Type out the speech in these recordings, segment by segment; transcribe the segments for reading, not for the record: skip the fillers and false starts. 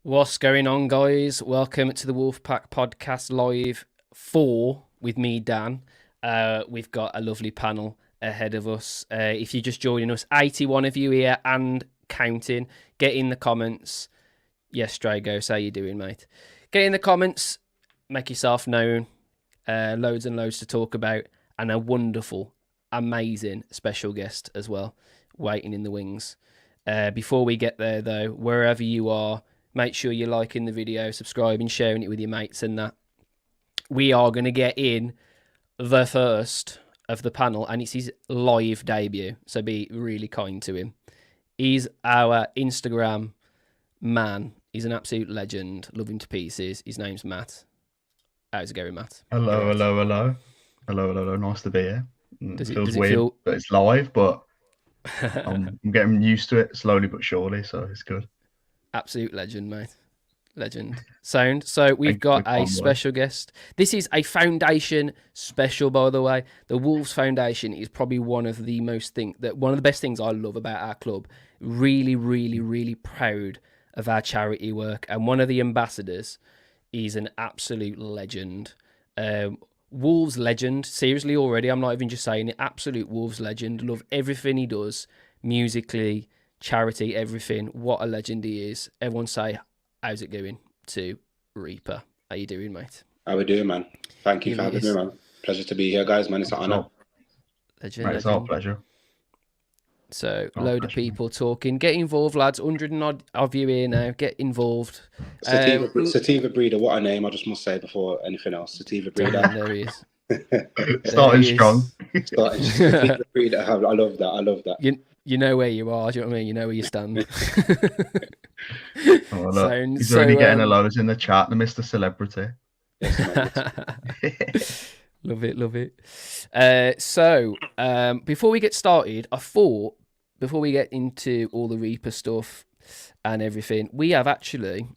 What's going on, guys? Welcome to the Wolfpack Podcast Live 4 with me, Dan. We've got a lovely panel ahead of us. If you're just joining us, 81 of you here and counting. Get in the comments. Yes, Stragos, how you doing, mate? Get in the comments. Make yourself known. Loads and loads to talk about. And a wonderful, amazing special guest as well, waiting in the wings. Before we get there, though, wherever you are, make sure you're liking the video, subscribing, sharing it with your mates and that. We are going to get in the first of the panel, and it's his live debut, so be really kind to him. He's our Instagram man. He's an absolute legend. Love him to pieces. His name's Matt. How's it going, Matt? Hello, hello, hello. Hello, hello, hello. Nice to be here. Does It it feels weird feel... that it's live, but I'm getting used to it slowly but surely, so it's good. Absolute legend, mate. Legend. Sound. So we've got a special guest. This is a foundation special, by the way. The Wolves Foundation is probably one of the best things I love about our club. Really, really, really proud of our charity work. And one of the ambassadors is an absolute legend. Wolves legend. Seriously, already. I'm not even just saying it. Absolute Wolves legend. Love everything he does musically, charity, everything. What a legend he is. Everyone say, how's it going to Reepa? How you doing, mate? How we doing, man? Thank you for having me, man. Pleasure to be here, guys, man. It's an honour. Legend. It's our pleasure. So, load of people talking. Get involved, lads. 100 and odd of you here now. Get involved. Sativa Breeder, what a name, I just must say before anything else. Sativa Breeder. There he is. Starting strong. Sativa Breeder. I love that. You know where you are, do you know what I mean? You know where you stand. He's already getting a loads in the chat, the Mr. Celebrity. Love it. So, before we get started, I thought, before we get into all the Reepa stuff and everything, we have actually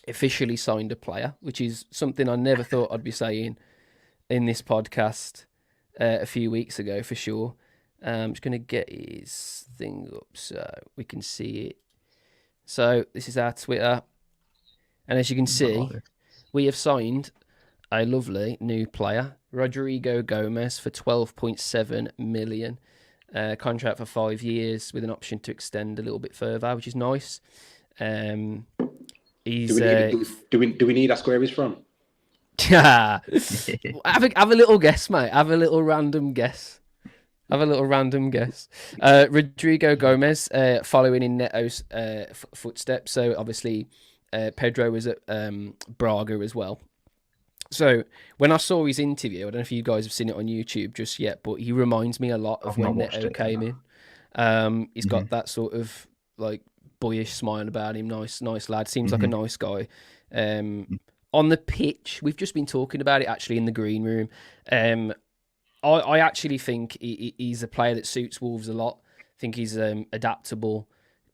officially signed a player, which is something I never thought I'd be saying in this podcast a few weeks ago, for sure. I'm just going to get his thing up so we can see it. So this is our Twitter. And as you can see, we have signed a lovely new player, Rodrigo Gomez, for 12.7 million. Contract for 5 years with an option to extend a little bit further, which is nice. Do we need ask where he's from? have a little guess, mate. Have a little random guess. Rodrigo Gomez, following in Neto's footsteps. So obviously, Pedro was at Braga as well. So when I saw his interview, I don't know if you guys have seen it on YouTube just yet, but he reminds me a lot of when Neto came in. He's got that sort of like boyish smile about him. Nice lad. Seems like a nice guy. On the pitch, we've just been talking about it actually in the green room. I actually think he's a player that suits Wolves a lot. I think he's adaptable,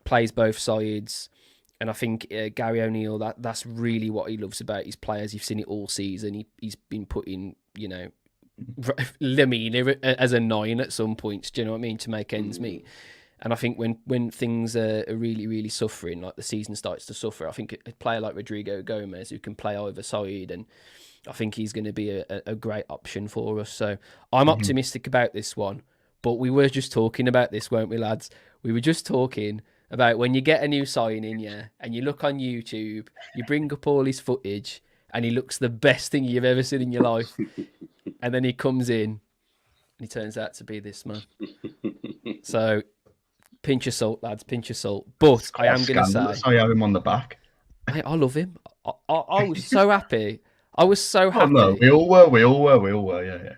plays both sides. And I think Gary O'Neill, that's really what he loves about his players. You've seen it all season. He's been putting, Lemina as a 9 at some points, do you know what I mean, to make ends meet. And I think when things are really, really suffering, like the season starts to suffer, I think a player like Rodrigo Gomez, who can play either side, and I think he's going to be a great option for us. So I'm optimistic about this one. But we were just talking about this, weren't we, lads? We were just talking about when you get a new signing, and you look on YouTube, you bring up all his footage, and he looks the best thing you've ever seen in your life. And then he comes in, and he turns out to be this man. So, pinch of salt, lads, pinch of salt. But I am going to say... I have him on the back. I love him. I was so happy. I was so happy. Oh, no, we all were, yeah.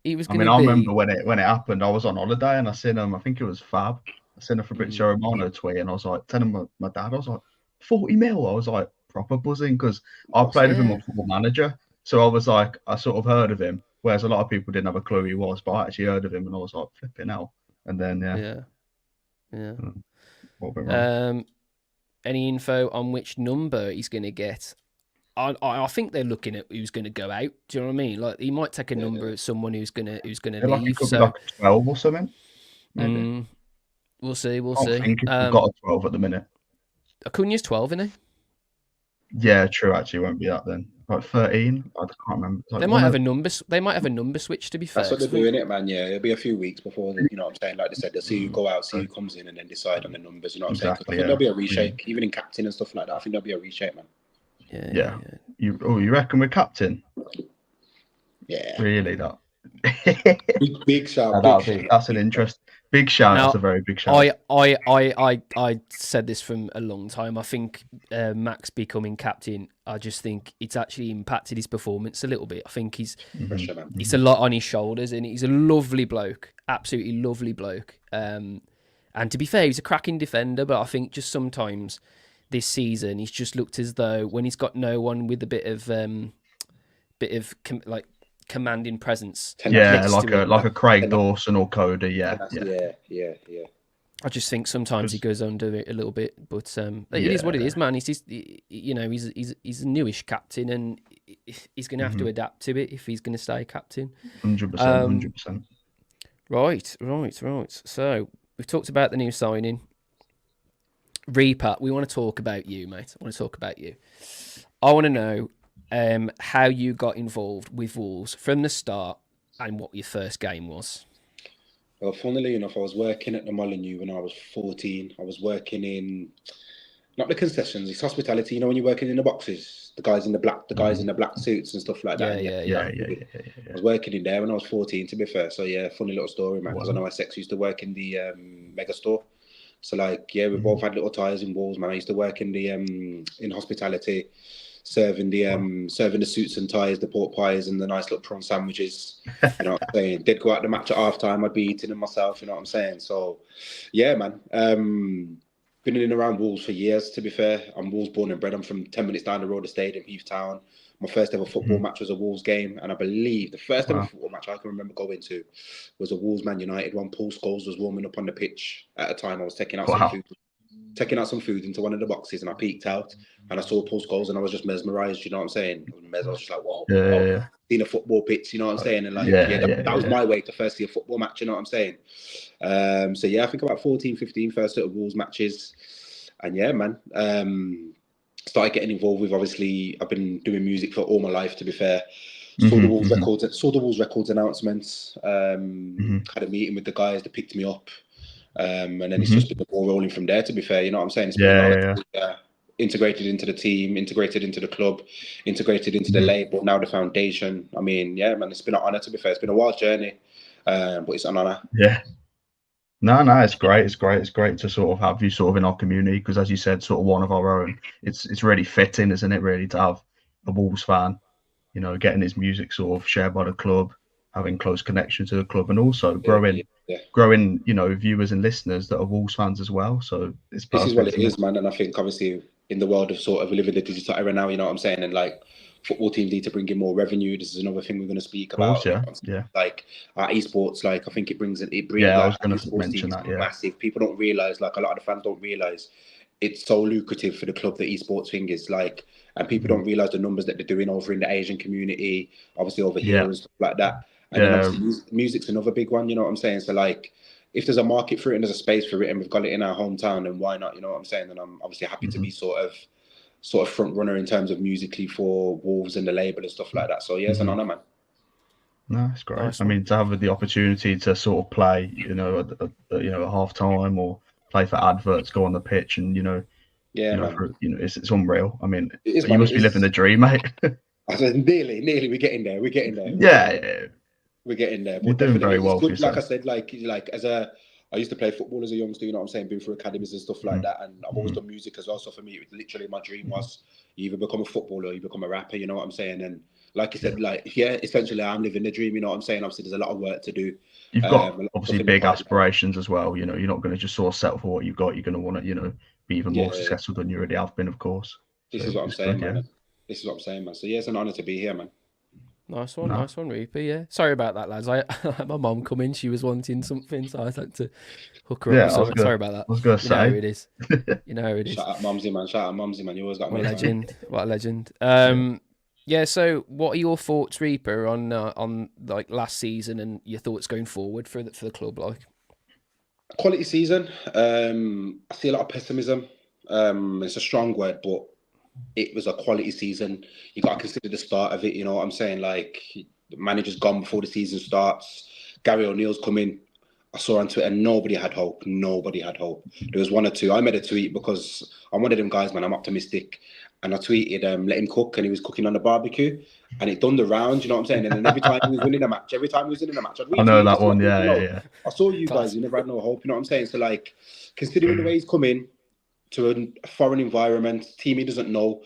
He was I remember when it happened, I was on holiday, and I seen him, I think it was Fab. I seen a Fabrizio Romano tweet, and I was like, telling my dad, I was like, 40 mil. I was like, proper buzzing, because I played with him on Football Manager. So I was like, I sort of heard of him, whereas a lot of people didn't have a clue who he was, but I actually heard of him, and I was like, flipping hell. And then, yeah. Any info on which number he's going to get? I think they're looking at who's going to go out. Do you know what I mean? Like, he might take a number of someone who's going to leave. Like, it could be like 12 or something. We'll see. I think we've got a 12 at the minute. Acuna's 12, isn't he? Yeah, true. Actually, it won't be that then. Like 13. I can't remember. Like They might have a number. They might have a number switch. To be fair, That's what they're doing, it, man. Yeah, it'll be a few weeks before, you know what I'm saying? Like they said, they'll see who go out, see who comes in, and then decide on the numbers, you know what I'm saying? 'Cause I think there'll be a reshape, even in captain and stuff like that. I think there'll be a reshape, man. Yeah. You reckon we're captain? Yeah. Really, that? big shout. That's an interest. Big shout. That's a very big shout. I said this from a long time. I think Max becoming captain, I just think it's actually impacted his performance a little bit. I think he's a lot on his shoulders, and he's a lovely bloke, absolutely lovely bloke. And to be fair, he's a cracking defender, but I think just sometimes this season he's just looked as though when he's got no one with a bit of commanding presence. Like a Craig Dawson or Cody. Yeah. I just think sometimes he goes under it a little bit, but it is what it is, man. He's a newish captain, and he's going to have to adapt to it if he's going to stay captain. 100%. Right. So we've talked about the new signing, Reepa. We want to talk about you, mate. I want to talk about you. I want to know how you got involved with Wolves from the start and what your first game was. Well, funnily enough, I was working at the Molyneux when I was 14. I was working in, not the concessions, it's hospitality. You know, when you're working in the boxes, the guys in the black suits and stuff like that. Yeah. I was working in there when I was 14, to be fair. So yeah, funny little story, man. Because I know my sex used to work in the mega store. So like, yeah, we both had little ties in Wolves, man. I used to work in the in hospitality, serving the suits and ties, the pork pies, and the nice little prawn sandwiches. You know what I'm saying? Did go out the match at half time. I'd be eating them myself. You know what I'm saying? So, yeah, man. Been in and around Wolves for years. To be fair, I'm Wolves born and bred. I'm from 10 minutes down the road, the stadium, Heath Town. My first ever football match was a Wolves game, and I believe the first ever football match I can remember going to was a Wolves Man United one. Paul Scholes was warming up on the pitch at a time. I was taking out some food into one of the boxes, and I peeked out and I saw Paul Scholes, and I was just mesmerised. You know what I'm saying? I was just like, wow. Yeah. Seen a football pitch, you know what I'm saying? And like, that was my way to first see a football match. You know what I'm saying? So yeah, I think about 14, 15 first sort of Wolves matches, and yeah, man. Started getting involved with, obviously, I've been doing music for all my life, to be fair. Saw the Wolves records announcements. Had a meeting with the guys that picked me up. And then it's just been the ball rolling from there, to be fair. You know what I'm saying? It's been integrated into the team, integrated into the club, integrated into the label, now the foundation. I mean, yeah, man, it's been an honour, to be fair. It's been a wild journey, but it's an honour. Yeah. No, it's great. It's great to sort of have you sort of in our community, because as you said, sort of one of our own. It's really fitting, isn't it, really, to have a Wolves fan, you know, getting his music sort of shared by the club, having close connection to the club, and also growing, you know, viewers and listeners that are Wolves fans as well. So it's this is what it is, man. And I think obviously in the world of sort of, we live in the digital era now, you know what I'm saying? And like, football teams need to bring in more revenue. This is another thing we're going to speak about. Like esports, like I think it brings. I was going to mention that. Yeah, massive. People don't realize, like a lot of the fans don't realize, it's so lucrative for the club, the esports thing is like, and people don't realize the numbers that they're doing over in the Asian community, obviously over here and stuff like that. And then obviously music's another big one. You know what I'm saying? So like, if there's a market for it and there's a space for it, and we've got it in our hometown, then why not? You know what I'm saying? And I'm obviously happy to be sort of front runner in terms of musically for Wolves and the label and stuff like that. So yeah, it's an honour, man. No, it's great. Nice. I mean, to have the opportunity to sort of play, you know, at half time, or play for adverts, go on the pitch, and it's unreal. I mean, you must be living the dream, mate. I said, nearly, we're getting there. We're getting there. We're getting there. You're doing very well. Good, like I said, like I used to play football as a youngster, you know what I'm saying, been through academies and stuff like that, and I've always done music as well. So for me, literally my dream was you either become a footballer or you become a rapper, you know what I'm saying? And like you said, essentially I'm living the dream, you know what I'm saying? Obviously there's a lot of work to do. You've got obviously big aspirations as well, you know, you're not going to just sort of settle for what you've got. You're going to want to, you know, be even more successful than you already have been, of course. This is what I'm saying, man. This is what I'm saying, man. So yeah, it's an honour to be here, man. Nice one, Reepa. Yeah, sorry about that, lads. I had my mum come in; she was wanting something, so I had to hook her up. Sorry about that. I was going to say, you know who it is. You know who it is. Shout out Mumsy, man. You always got what a legend. What a legend. Yeah. So, what are your thoughts, Reepa, on like last season and your thoughts going forward for the club? Like, quality season. I see a lot of pessimism. It's a strong word, but it was a quality season. You got to consider the start of it. You know what I'm saying? Like, the manager's gone before the season starts. Gary O'Neill's coming. I saw on Twitter, nobody had hope. Nobody had hope. There was one or two. I made a tweet because I'm one of them guys, man. I'm optimistic. And I tweeted, let him cook. And he was cooking on the barbecue. And it done the rounds, you know what I'm saying? And then every time he was winning a match, I'd I know that one, yeah. I saw you guys, you never had no hope, you know what I'm saying? So, like, considering the way he's coming to a foreign environment, team he doesn't know,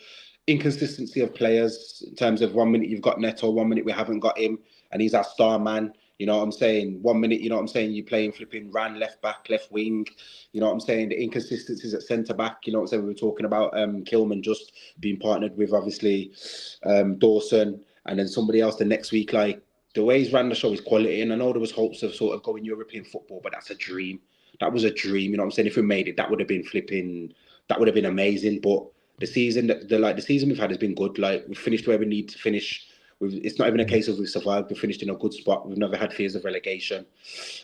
inconsistency of players in terms of 1 minute you've got Neto, 1 minute we haven't got him, and he's our star man. You know what I'm saying? 1 minute, you know what I'm saying? You're playing flipping Ran left back, left wing. You know what I'm saying? The inconsistencies at centre back. You know what I'm saying? We were talking about Kilman just being partnered with obviously Dawson, and then somebody else the next week. Like, the way he's ran the show is quality, and I know there was hopes of sort of going European football, but that's a dream. That was a dream. You know what I'm saying? If we made it, that would have been amazing. But the season the season we've had has been good. Like, we've finished where we need to finish. It's not even a case of we've survived. We've finished in a good spot. We've never had fears of relegation.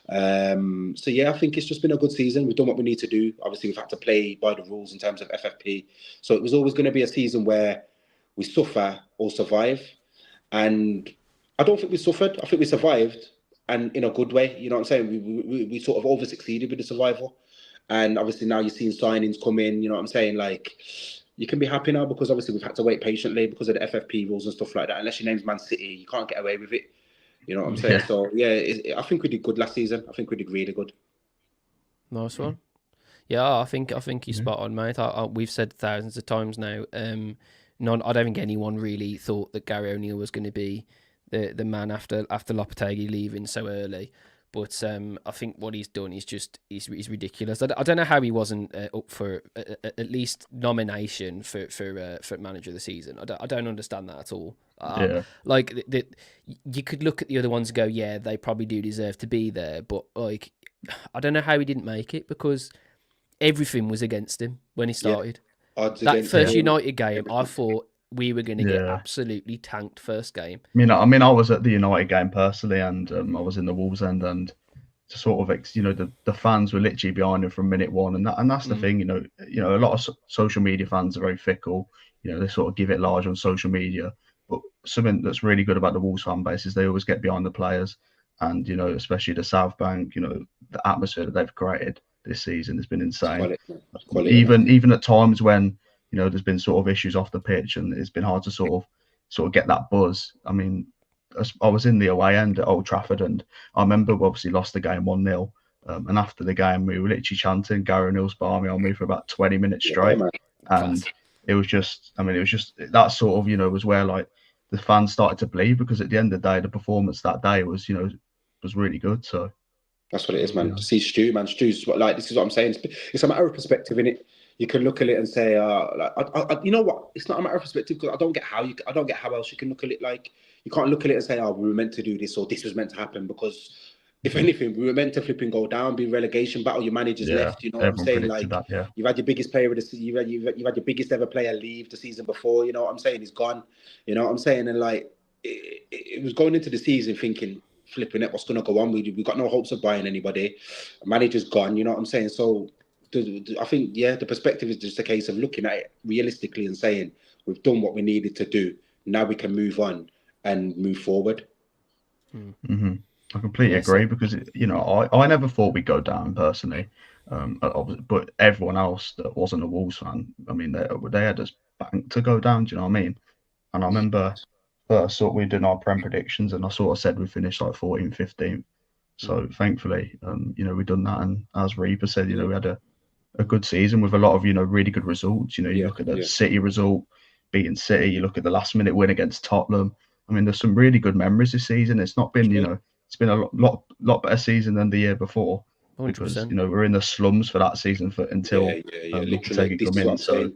So yeah, I think it's just been a good season. We've done what we need to do. Obviously, we've had to play by the rules in terms of FFP. So it was always going to be a season where we suffer or survive. And I don't think we suffered. I think we survived, and in a good way. You know what I'm saying? We sort of over succeeded with the survival. And obviously now you're seeing signings come in. You know what I'm saying? Like, you can be happy now because obviously we've had to wait patiently because of the FFP rules and stuff like that. Unless your name's Man City, you can't get away with it. You know what I'm saying? Yeah. So, yeah, I think we did good last season. I think we did really good. Nice one. Yeah, I think you're spot on, mate. We've said thousands of times now. I don't think anyone really thought that Gary O'Neill was going to be the man after Lopetegui leaving so early. But I think what he's done is he's ridiculous. I don't know how he wasn't up for at least nomination for manager of the season. I don't understand that at all. Like, you could look at the other ones and go, yeah, they probably do deserve to be there. But, like, I don't know how he didn't make it because everything was against him when he started. Yeah. That first United game, I thought we were going to get absolutely tanked first game. I mean, I was at the United game personally, and I was in the Wolves end, and to sort of, the fans were literally behind him from minute one, and that's the thing. A lot of social media fans are very fickle. They sort of give it large on social media, but something that's really good about the Wolves fan base is they always get behind the players, and especially the South Bank. The atmosphere that they've created this season has been insane. Quality, even at times when there's been sort of issues off the pitch and it's been hard to sort of get that buzz. I mean, I was in the away end at Old Trafford, and I remember we obviously lost the game 1-0. And after the game, we were literally chanting Gary O'Neill's barmy on me for about 20 minutes straight. And it was just that sort of, was where, like, the fans started to believe, because at the end of the day, the performance that day was really good. So that's what it is, man. To see Stu, man. Stu's like, this is what I'm saying. It's a matter of perspective, innit? You can look at it and say, you know what? It's not a matter of perspective, because I don't get how else you can look at it. Like, you can't look at it and say, we were meant to do this, or this was meant to happen, because if anything, we were meant to flip and go down, be relegation battle. Your manager's left. You know what I'm saying? Like, you've had your biggest player of the season. You've had your biggest ever player leave the season before. You know what I'm saying? He's gone. You know what I'm saying? And, like, it was going into the season thinking, flipping it, what's going to go on? We got no hopes of buying anybody. Manager's gone. You know what I'm saying? So I think, the perspective is just a case of looking at it realistically and saying, we've done what we needed to do. Now we can move on and move forward. Mm-hmm. I completely agree, because I never thought we'd go down personally, but everyone else that wasn't a Wolves fan, I mean, they had us banked to go down. Do you know what I mean? And I remember first we did our Prem predictions, and I sort of said we finished like 14th, 15th. So thankfully, we done that, and as Reepa said, we had a good season with a lot of really good results. You look at the City result, beating City. You look at the last minute win against Tottenham. I mean, there's some really good memories this season. It's not been it's been a lot better season than the year before, 100%. Because we're in the slums for that season until literally this is what I'm saying.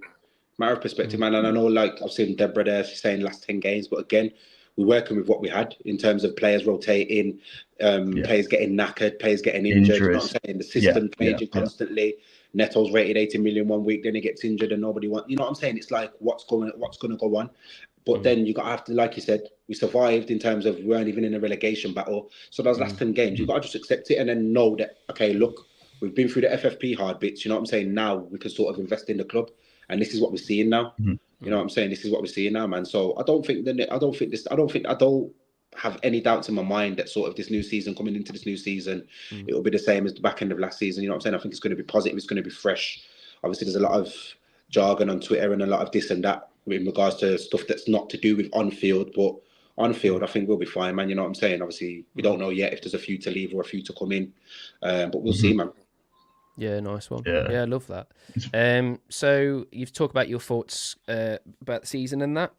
Matter of perspective, man. And I know, like, I've seen Deborah there, she's saying last 10 games, but again, we're working with what we had in terms of players rotating, players getting knackered, players getting injured. You know what I'm saying? The system changing constantly. Neto's rated 80 million 1 week, then he gets injured and nobody wants. You know what I'm saying? It's like, what's going to go on? But then you got to have to, like you said, we survived in terms of we weren't even in a relegation battle. So those last 10 games, you got to just accept it and then know that, okay, look, we've been through the FFP hard bits. You know what I'm saying? Now we can sort of invest in the club, and this is what we're seeing now. You know what I'm saying? This is what we're seeing now, man. So I don't have any doubts in my mind that sort of this new season, coming into this new season, it will be the same as the back end of last season. You know what I'm saying? I think it's going to be positive. It's going to be fresh. Obviously, there's a lot of jargon on Twitter and a lot of this and that in regards to stuff that's not to do with on-field, but on-field, I think we'll be fine, man. You know what I'm saying? Obviously, we don't know yet if there's a few to leave or a few to come in, but we'll see, man. Yeah, nice one. Yeah. I love that. So you've talked about your thoughts about the season and that.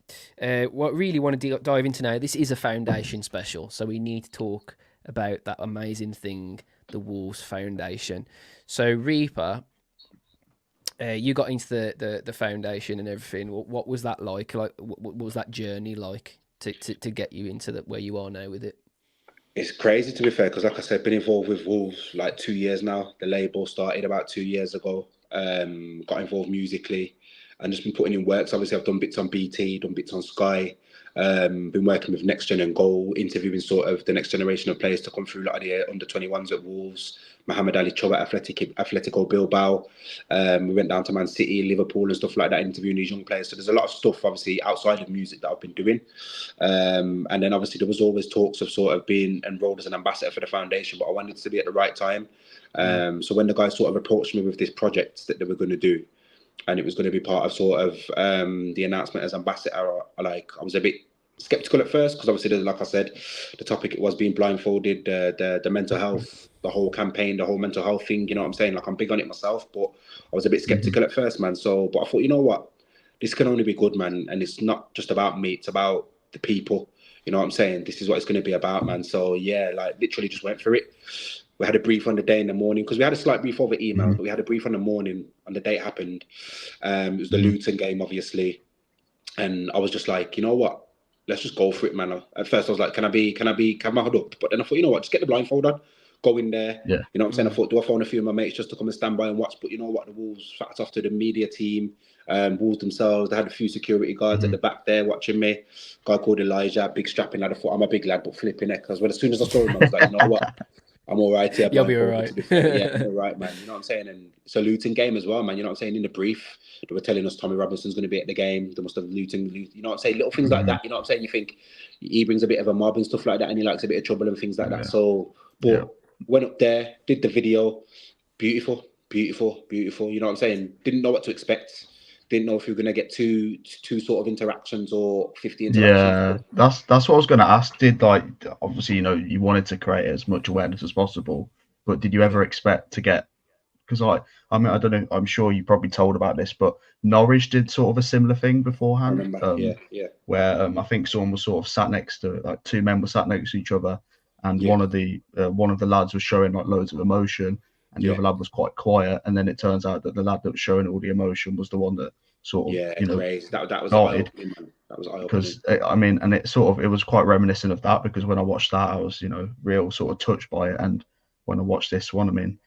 What I really want to dive into now, this is a foundation special, so we need to talk about that amazing thing, the Wolves Foundation. So Reepa, you got into the foundation and everything. What was that like? Like, what was that journey like to get you into where you are now with it? It's crazy, to be fair, because like I said, been involved with Wolves like 2 years now. The label started about 2 years ago. Got involved musically and just been putting in works. Obviously, I've done bits on BT, done bits on Sky. Been working with Next Gen and Goal, interviewing sort of the next generation of players to come through, like the under-21s at Wolves, Mohamed Ali Chubb at Atletico Bilbao. We went down to Man City, Liverpool and stuff like that, interviewing these young players. So there's a lot of stuff, obviously, outside of music that I've been doing. And then obviously there was always talks of sort of being enrolled as an ambassador for the foundation, but I wanted to be at the right time. So when the guys sort of approached me with this project that they were going to do, and it was going to be part of sort of the announcement as ambassador, I was a bit skeptical at first, because obviously, like I said, the topic was being blindfolded, the mental health, the whole campaign, the whole mental health thing. You know what I'm saying? Like, I'm big on it myself, but I was a bit skeptical at first, man. So, but I thought, you know what, this can only be good, man. And it's not just about me; it's about the people. You know what I'm saying? This is what it's going to be about, man. So yeah, like literally just went for it. We had a brief on the day in the morning, because we had a slight brief over email, but we had a brief on the morning on the day it happened. It was the Luton game, obviously, and I was just like, you know what, let's just go for it, man. At first, I was like, can I have my hood up? But then I thought, you know what, just get the blindfold on, go in there. Yeah. You know what I'm saying? I thought, do I phone a few of my mates just to come and stand by and watch? But you know what, the Wolves, facts off to the media team, Wolves themselves. They had a few security guards at the back there watching me. Guy called Elijah, big strapping lad. I thought, I'm a big lad, but flipping it. Because as soon as I saw him, I was like, you know what, I'm all right here. You'll be all right. Yeah, I'm all right, man. You know what I'm saying? And it's a Luton game as well, man. You know what I'm saying? In the brief, they were telling us Tommy Robinson's going to be at the game. They must have Luton. You know what I'm saying? Little things like that. You know what I'm saying? You think he brings a bit of a mob and stuff like that, and he likes a bit of trouble and things like that. So, but went up there, did the video. Beautiful. You know what I'm saying? Didn't know what to expect. Didn't know if you were going to get two sort of interactions or 50 interactions. Yeah, that's what I was going to ask. Did, like, obviously, you know, you wanted to create as much awareness as possible, but did you ever expect to get, because I mean, I don't know, I'm sure you probably told about this, but Norwich did sort of a similar thing beforehand. I remember, where I think someone was sort of sat next to, like, two men were sat next to each other, and one of the lads was showing like loads of emotion, and the other lad was quite quiet, and then it turns out that the lad that was showing all the emotion was the one that sort of, you know, that was eye-opening, man. That was eye-opening. Because I mean, and it was quite reminiscent of that, because when I watched that, I was, you know, real sort of touched by it, and when I watched this one, I mean,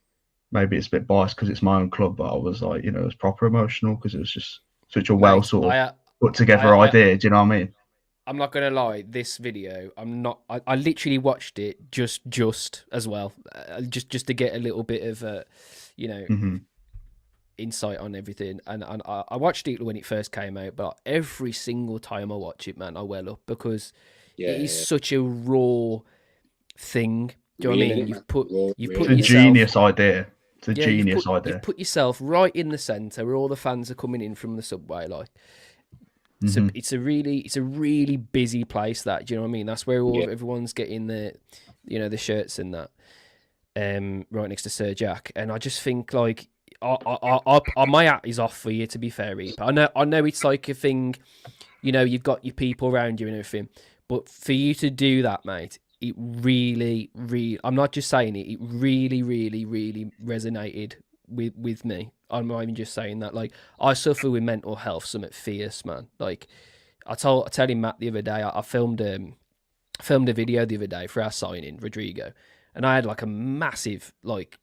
maybe it's a bit biased because it's my own club, but I was like, you know, it was proper emotional, because it was just such a well sort of put together idea. Do you know what I mean? I'm not gonna lie, this video, I literally watched it just as well, just to get a little bit of you know, insight on everything, and I watched it when it first came out, but every single time I watch it, man, I well up, because it is such a raw thing. Do you know what I mean? You've put it's a genius idea. It's a genius idea. You've put yourself right in the centre where all the fans are coming in from the subway, like. It's a really busy place. That, do you know what I mean? That's where everyone's getting the, you know, the shirts and that, right next to Sir Jack. And I just think, like, my hat is off for you, to be fair, Reepa. I know it's like a thing, you know, you've got your people around you and everything, but for you to do that, mate, it really, I'm not just saying it. It really resonated with me. I'm not even just saying that. Like, I suffer with mental health, something fierce, man. Like, I told him, Matt, the other day, I filmed a video the other day for our signing, Rodrigo, and I had like a massive like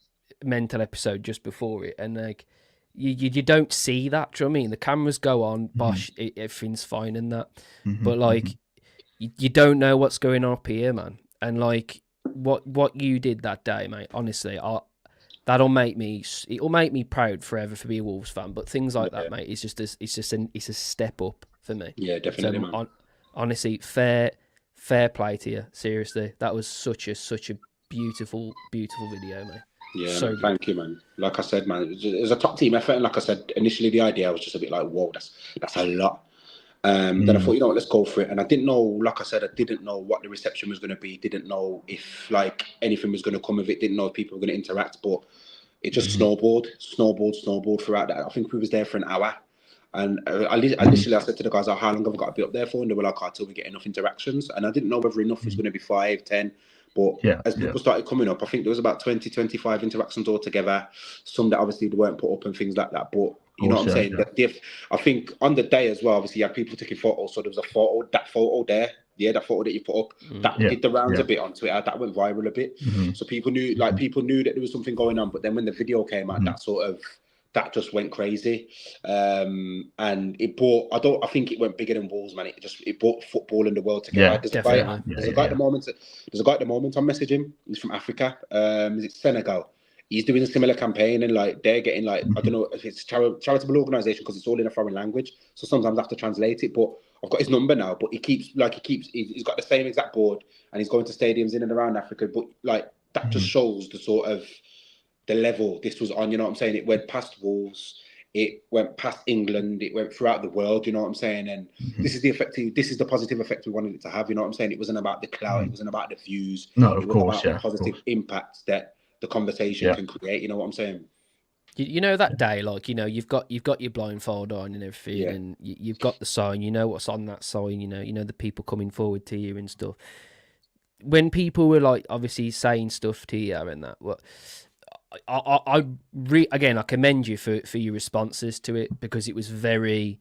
mental episode just before it, and like you don't see that. Do you know what I mean? The cameras go on, bosh, everything's fine and that, but like you don't know what's going on up here, man. And like what you did that day, mate. Honestly, It'll make me proud forever for being a Wolves fan. But things like that, mate, it's a step up for me. Yeah, definitely, So, man. Honestly, fair play to you. Seriously, that was such a beautiful video, mate. Yeah, So man, thank you, man. Like I said, man, it was a top team effort, and like I said initially, the idea was just a bit like, whoa, that's a lot. Then I thought, you know what, let's go for it. And I didn't know, like I said, I didn't know what the reception was going to be. Didn't know if like anything was going to come of it. Didn't know if people were going to interact. But it just snowballed throughout that. I think we was there for an hour. And initially I said to the guys, how long have I got to be up there for? And they were like, till we get enough interactions. And I didn't know whether enough was going to be 5, 10. But as people started coming up, I think there was about 20, 25 interactions altogether. Some that obviously weren't put up and things like that. But you know what I'm saying? Yeah. I think on the day as well, obviously you had people taking photos. So there was a photo, that photo there. Yeah, that photo that you put up, that did the rounds a bit on Twitter. That went viral a bit. So people knew that there was something going on. But then when the video came out, that just went crazy. And it brought, I think it went bigger than Wolves, man. It brought football in the world together. There's a guy at the moment I'm messaging. He's from Africa. Is it Senegal? He's doing a similar campaign, and like they're getting like, I don't know if it's a charitable organisation because it's all in a foreign language. So sometimes I have to translate it, but I've got his number now. But he's got the same exact board, and he's going to stadiums in and around Africa. But like that just shows the sort of the level this was on. You know what I'm saying? It went past Wolves, it went past England, it went throughout the world. You know what I'm saying? And this is the positive effect we wanted it to have. You know what I'm saying? It wasn't about the clout, it wasn't about the views. No, of course, about the positive impact that the conversation can create. You know what I'm saying? You know that day, like, you know, you've got your blindfold on and everything, and you've got the sign. You know what's on that sign. You know the people coming forward to you and stuff. When people were like obviously saying stuff to you and that, well, again, I commend you for your responses to it, because it was very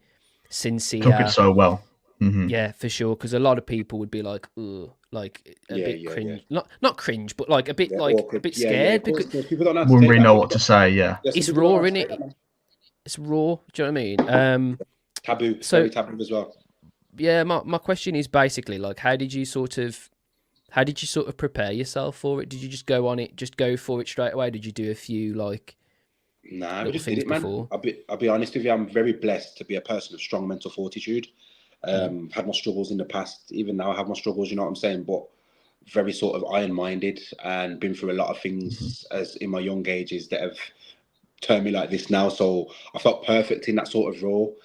sincere. Took it so well. Yeah, for sure. Because a lot of people would be like, ugh, like a bit cringe, not cringe, but like a bit awkward. a bit scared, because people don't wouldn't really know what to say. Yeah, it's raw, isn't it? It's raw. Do you know what I mean? Taboo. Very taboo as well. Yeah, my question is basically like, how did you sort of prepare yourself for it? Did you just go for it straight away? Did you do a few like? Nah, we just did it, man. I'll be honest with you. I'm very blessed to be a person of strong mental fortitude. Had my struggles in the past. Even now I have my struggles, you know what I'm saying? But very sort of iron-minded, and been through a lot of things as in my young ages that have turned me like this now. So I felt perfect in that sort of role.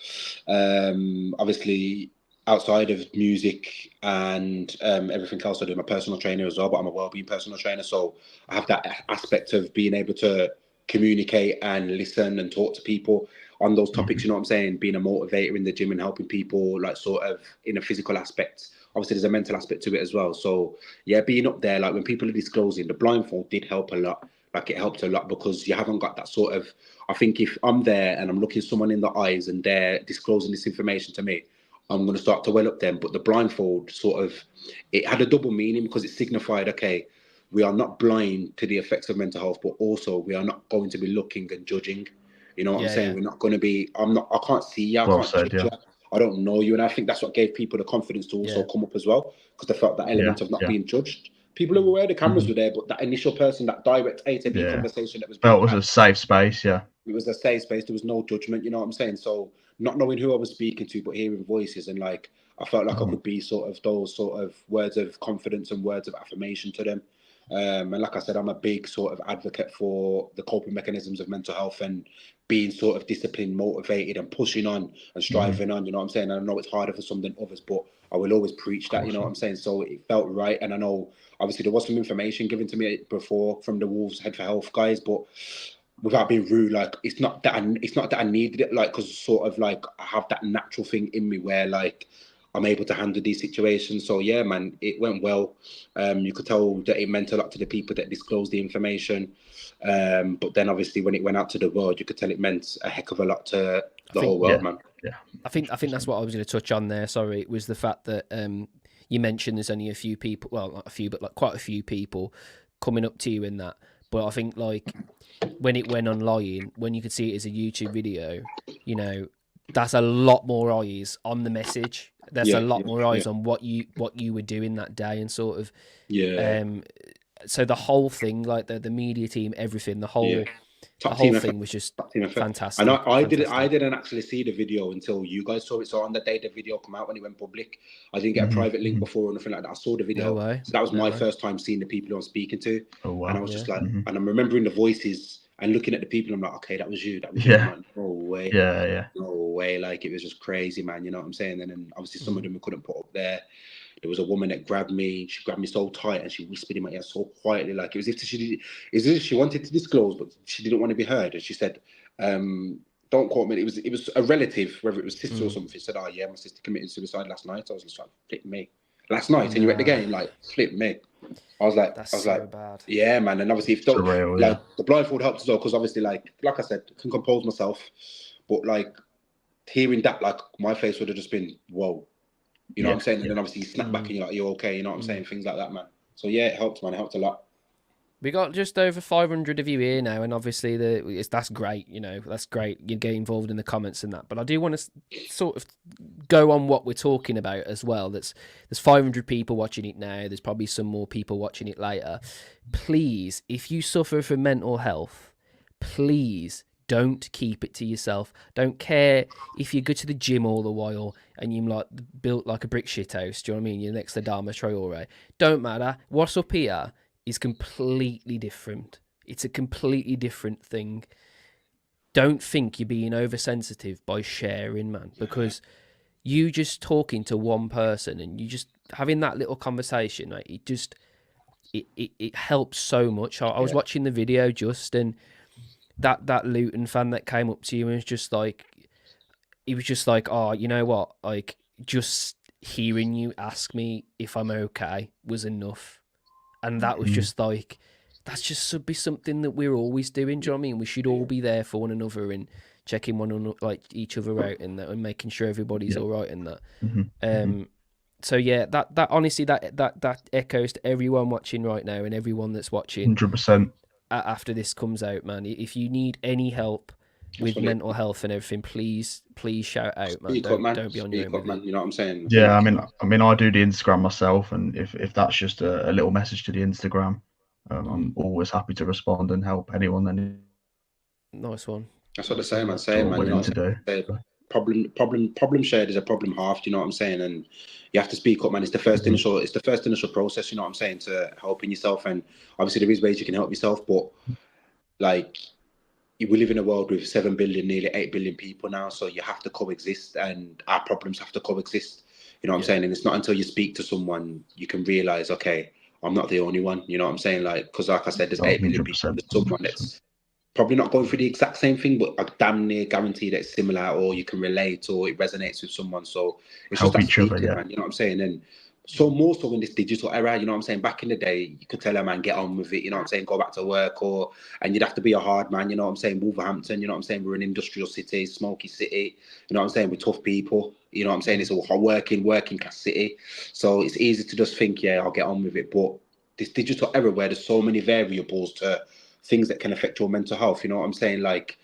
Obviously, outside of music and everything else, I do my personal trainer as well, but I'm a wellbeing personal trainer. So I have that aspect of being able to communicate and listen and talk to people on those topics, you know what I'm saying? Being a motivator in the gym and helping people, like sort of in a physical aspect. Obviously, there's a mental aspect to it as well. So yeah, being up there, like when people are disclosing, the blindfold did help a lot. Like it helped a lot because you haven't got that sort of, I think if I'm there and I'm looking someone in the eyes and they're disclosing this information to me, I'm going to start to well up them. But the blindfold sort of, it had a double meaning because it signified, okay, we are not blind to the effects of mental health, but also we are not going to be looking and judging. You know what I'm saying? We're not going to be, I can't see you, I can't judge you, I don't know you. And I think that's what gave people the confidence to also come up as well, because they felt that element of not being judged. People who were aware the cameras were there, but that initial person, that direct A to B conversation that was being it was a safe space, It was a safe space. There was no judgment, you know what I'm saying? So not knowing who I was speaking to, but hearing voices, and like I felt like I could be sort of those sort of words of confidence and words of affirmation to them. And like I said, I'm a big sort of advocate for the coping mechanisms of mental health and being sort of disciplined, motivated, and pushing on and striving on. You know what I'm saying? And I know it's harder for some than others, but I will always preach that. You know what I'm saying? So it felt right, and I know obviously there was some information given to me before from the Wolves Head for Health guys, but without being rude, like it's not that I needed it, like because sort of like I have that natural thing in me where like I'm able to handle these situations. So yeah, man, it went well. You could tell that it meant a lot to the people that disclosed the information. But then obviously when it went out to the world, you could tell it meant a heck of a lot to the whole world, man. Yeah. I think that's what I was going to touch on there. Sorry, it was the fact that you mentioned there's only a few people, well, not a few, but like quite a few people coming up to you in that. But I think like when it went online, when you could see it as a YouTube video, you know, that's a lot more eyes on the message. There's a lot more eyes on what you were doing that day, and sort of so the whole thing, like the media team, everything, the whole Top the whole team thing was just top team effort. fantastic. And I fantastic. didn't actually see the video until you guys saw it. So on the day the video come out, when it went public, I didn't get a private link before or nothing like that. I saw the video. No way. So that was my first time seeing the people I'm speaking to. Oh wow. And I was just like, and I'm remembering the voices and looking at the people. I'm like, okay, that was you. That was you. I'm like, no way. Yeah. No way. Like, it was just crazy, man. You know what I'm saying? And then obviously some of them we couldn't put up there. There was a woman that grabbed me. She grabbed me so tight and she whispered in my ear so quietly, like it was as if she wanted to disclose, but she didn't want to be heard. And she said, "Don't quote me." It was a relative, whether it was sister or something. She said, "Oh yeah, my sister committed suicide last night." I was just like, "Flip me." Last night, and you at the game, like, flip me. I was like, bad. Yeah, man. And obviously, if the blindfold helped as well, because obviously, like I said, I can compose myself, but like hearing that, like my face would have just been, whoa. You know what I'm saying? And then obviously you snap back and you're like, you're okay. You know what I'm saying? Things like that, man. So yeah, it helped, man. It helped a lot. We got just over 500 of you here now, and obviously that's great. You know, that's great. You get involved in the comments and that. But I do want to sort of go on what we're talking about as well. There's 500 people watching it now. There's probably some more people watching it later. Please, if you suffer from mental health, please don't keep it to yourself. Don't care if you go to the gym all the while and you're like built like a brick shit house. Do you know what I mean? You're next to Dharma Traore. Don't matter. What's up here is completely different. It's a completely different thing. Don't think you're being oversensitive by sharing, man, because you just talking to one person and you just having that little conversation, right? It helps so much. I was watching the video and that Luton fan that came up to you and was just like, he was just like, oh, you know what? Like, just hearing you ask me if I'm okay was enough. And that was just like, that's just should be something that we're always doing. Do you know what I mean? We should all be there for one another and checking each other out and that, and making sure everybody's all right and that. So yeah, that honestly, that echoes to everyone watching right now and everyone that's watching. 100%. After this comes out, man, if you need any help with mental health and everything, please shout out, man. Don't be on your own, man. You know what I'm saying? Yeah, I mean, I do the Instagram myself, and if that's just a little message to the Instagram, I'm always happy to respond and help anyone. Nice one. That's what they say, man. You know problem shared is a problem halved. You know what I'm saying? And you have to speak up, man. It's the first initial process. You know what I'm saying, to helping yourself. And obviously there is ways you can help yourself, but like, we live in a world with 7 billion, nearly 8 billion people now. So you have to coexist, and our problems have to coexist. You know what I'm saying? And it's not until you speak to someone you can realize, okay, I'm not the only one. You know what I'm saying? Like, because like I said, there's 8 billion people. There's someone that's probably not going through the exact same thing, but I damn near guarantee that it's similar, or you can relate, or it resonates with someone. So it's help just each other, yeah. man. You know what I'm saying? And so more so in this digital era, you know what I'm saying? Back in the day, you could tell a man, get on with it, you know what I'm saying? Go back to work, and you'd have to be a hard man, you know what I'm saying? Wolverhampton, you know what I'm saying? We're an industrial city, smoky city, you know what I'm saying? We're tough people, you know what I'm saying? It's a working class city. So it's easy to just think, yeah, I'll get on with it. But this digital era where there's so many variables to things that can affect your mental health, you know what I'm saying? Like,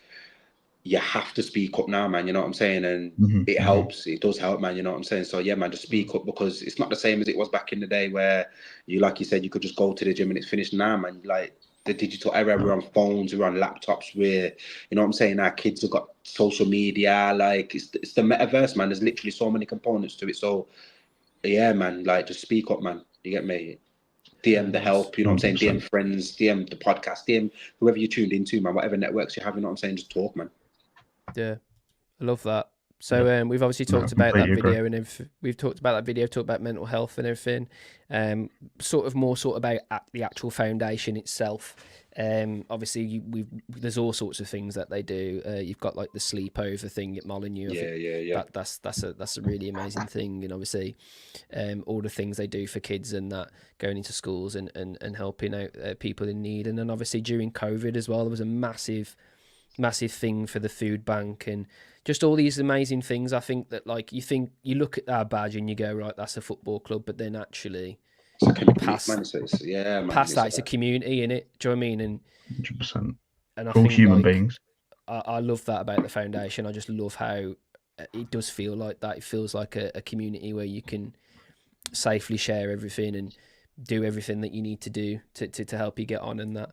you have to speak up now, man, you know what I'm saying? And it helps. It does help, man, you know what I'm saying? So yeah, man, just speak up, because it's not the same as it was back in the day where you, like you said, you could just go to the gym and it's finished. Now, man, like the digital era, we're on phones, we're on laptops, you know what I'm saying? Our kids have got social media, like it's the metaverse, man. There's literally so many components to it. So yeah, man, like just speak up, man. You get me? DM the help, you know what I'm saying? DM friends, DM the podcast, DM whoever you tuned into, man, whatever networks you have, you know what I'm saying? Just talk, man. Yeah, I love that. So we've obviously talked about that video, and we've talked about that video, talked about mental health and everything. Sort of about the actual foundation itself. Obviously, there's all sorts of things that they do. You've got like the sleepover thing at Molyneux. Yeah. That's a really amazing thing, and obviously, all the things they do for kids and that, going into schools and helping out people in need. And then obviously during COVID as well, there was a massive thing for the food bank and just all these amazing things. I think that, like, you look at our badge and you go, right, that's a football club, but then actually past that, it's a community, innit? Do you know what I mean? And 100%. And I all think, human like, beings. I love that about the foundation. I just love how it does feel like that. It feels like a community where you can safely share everything and do everything that you need to do to help you get on and that.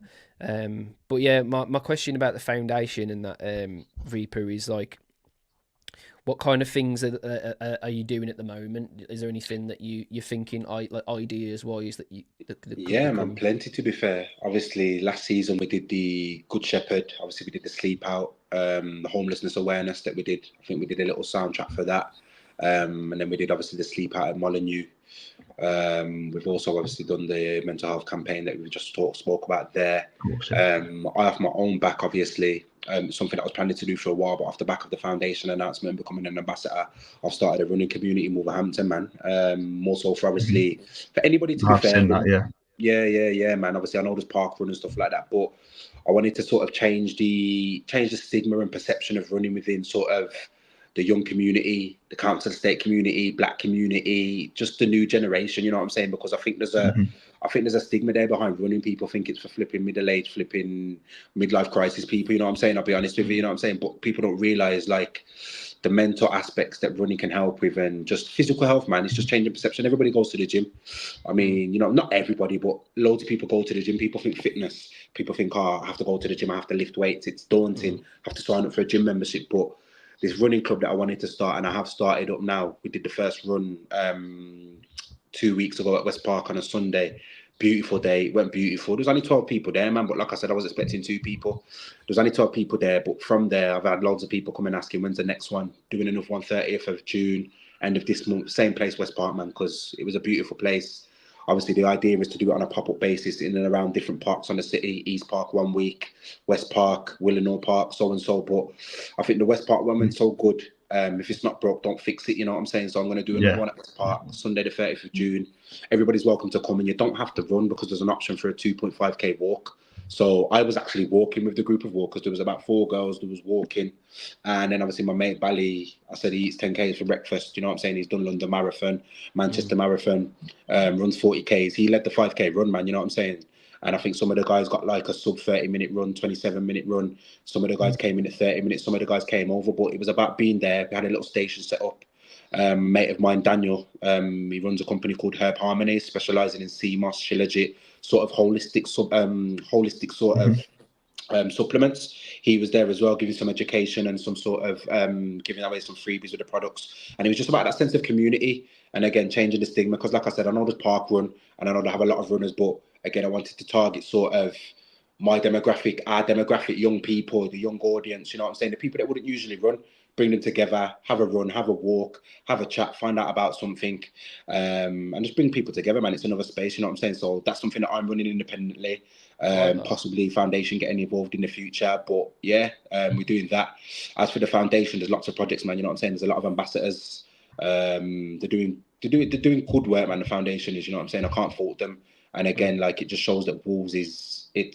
But yeah, my question about the foundation and that Reepa is like, what kind of things are you doing at the moment? Is there anything that you're thinking like ideas wise that you that could Yeah, man, become? plenty to be fair. Obviously, last season we did the Good Shepherd. Obviously, we did the Sleep Out, the homelessness awareness that we did. I think we did a little soundtrack for that. And then we did obviously the Sleep Out at Molyneux. We've also obviously done the mental health campaign that we just spoke about there. I have my own back, obviously, something that I was planning to do for a while, but off the back of the foundation announcement becoming an ambassador, I've started a running community in Wolverhampton, man. More so for obviously for anybody to be I've fair. seen that, yeah. Yeah, man. Obviously, I know there's park run and stuff like that, but I wanted to sort of change the stigma and perception of running within sort of the young community, the council estate community, black community, just the new generation. You know what I'm saying? Because I think there's a stigma there behind running. People think it's for flipping middle-aged, flipping midlife crisis people. You know what I'm saying? I'll be honest with you. You know what I'm saying? But people don't realize like the mental aspects that running can help with, and just physical health, man. It's just changing perception. Everybody goes to the gym. I mean, you know, not everybody, but loads of people go to the gym. People think fitness. People think, I have to go to the gym. I have to lift weights. It's daunting. I have to sign up for a gym membership. But this running club that I wanted to start, and I have started up now. We did the first run 2 weeks ago at West Park on a Sunday. Beautiful day. It went beautiful. There's only 12 people there, man. But like I said, I was expecting 2 people. There's only 12 people there. But from there, I've had loads of people come and asking, when's the next one? Doing another one 30th of June, end of this month. Same place, West Park, man, because it was a beautiful place. Obviously, the idea is to do it on a pop-up basis in and around different parks on the city. East Park 1 week, West Park, Willenhall Park, so and so. But I think the West Park one went so good. If it's not broke, don't fix it. You know what I'm saying? So I'm going to do another one at West Park, Sunday the 30th of June. Everybody's welcome to come, and you don't have to run because there's an option for a 2.5k walk. So I was actually walking with the group of walkers. There was about 4 girls that was walking. And then obviously my mate Bally, I said he eats 10Ks for breakfast. You know what I'm saying? He's done London Marathon, Manchester Marathon, runs 40Ks. He led the 5K run, man. You know what I'm saying? And I think some of the guys got like a sub 30-minute run, 27-minute run. Some of the guys came in at 30 minutes. Some of the guys came over. But it was about being there. We had a little station set up. Mate of mine, Daniel, he runs a company called Herb Harmony, specialising in CMOS, Shilajit, sort of holistic supplements. He was there as well, giving some education and some sort of giving away some freebies with the products. And it was just about that sense of community. And again, changing the stigma, because like I said, I know there's park run and I know they have a lot of runners, but again, I wanted to target sort of my demographic, our demographic, young people, the young audience, you know what I'm saying? The people that wouldn't usually run, bring them together, have a run, have a walk, have a chat, find out about something, and just bring people together, man. It's another space, you know what I'm saying? So that's something that I'm running independently, possibly foundation getting involved in the future. But yeah, we're doing that. As for the foundation, there's lots of projects, man, you know what I'm saying? There's a lot of ambassadors. They're doing good work, man. The foundation is, you know what I'm saying? I can't fault them. And again, like, it just shows that Wolves they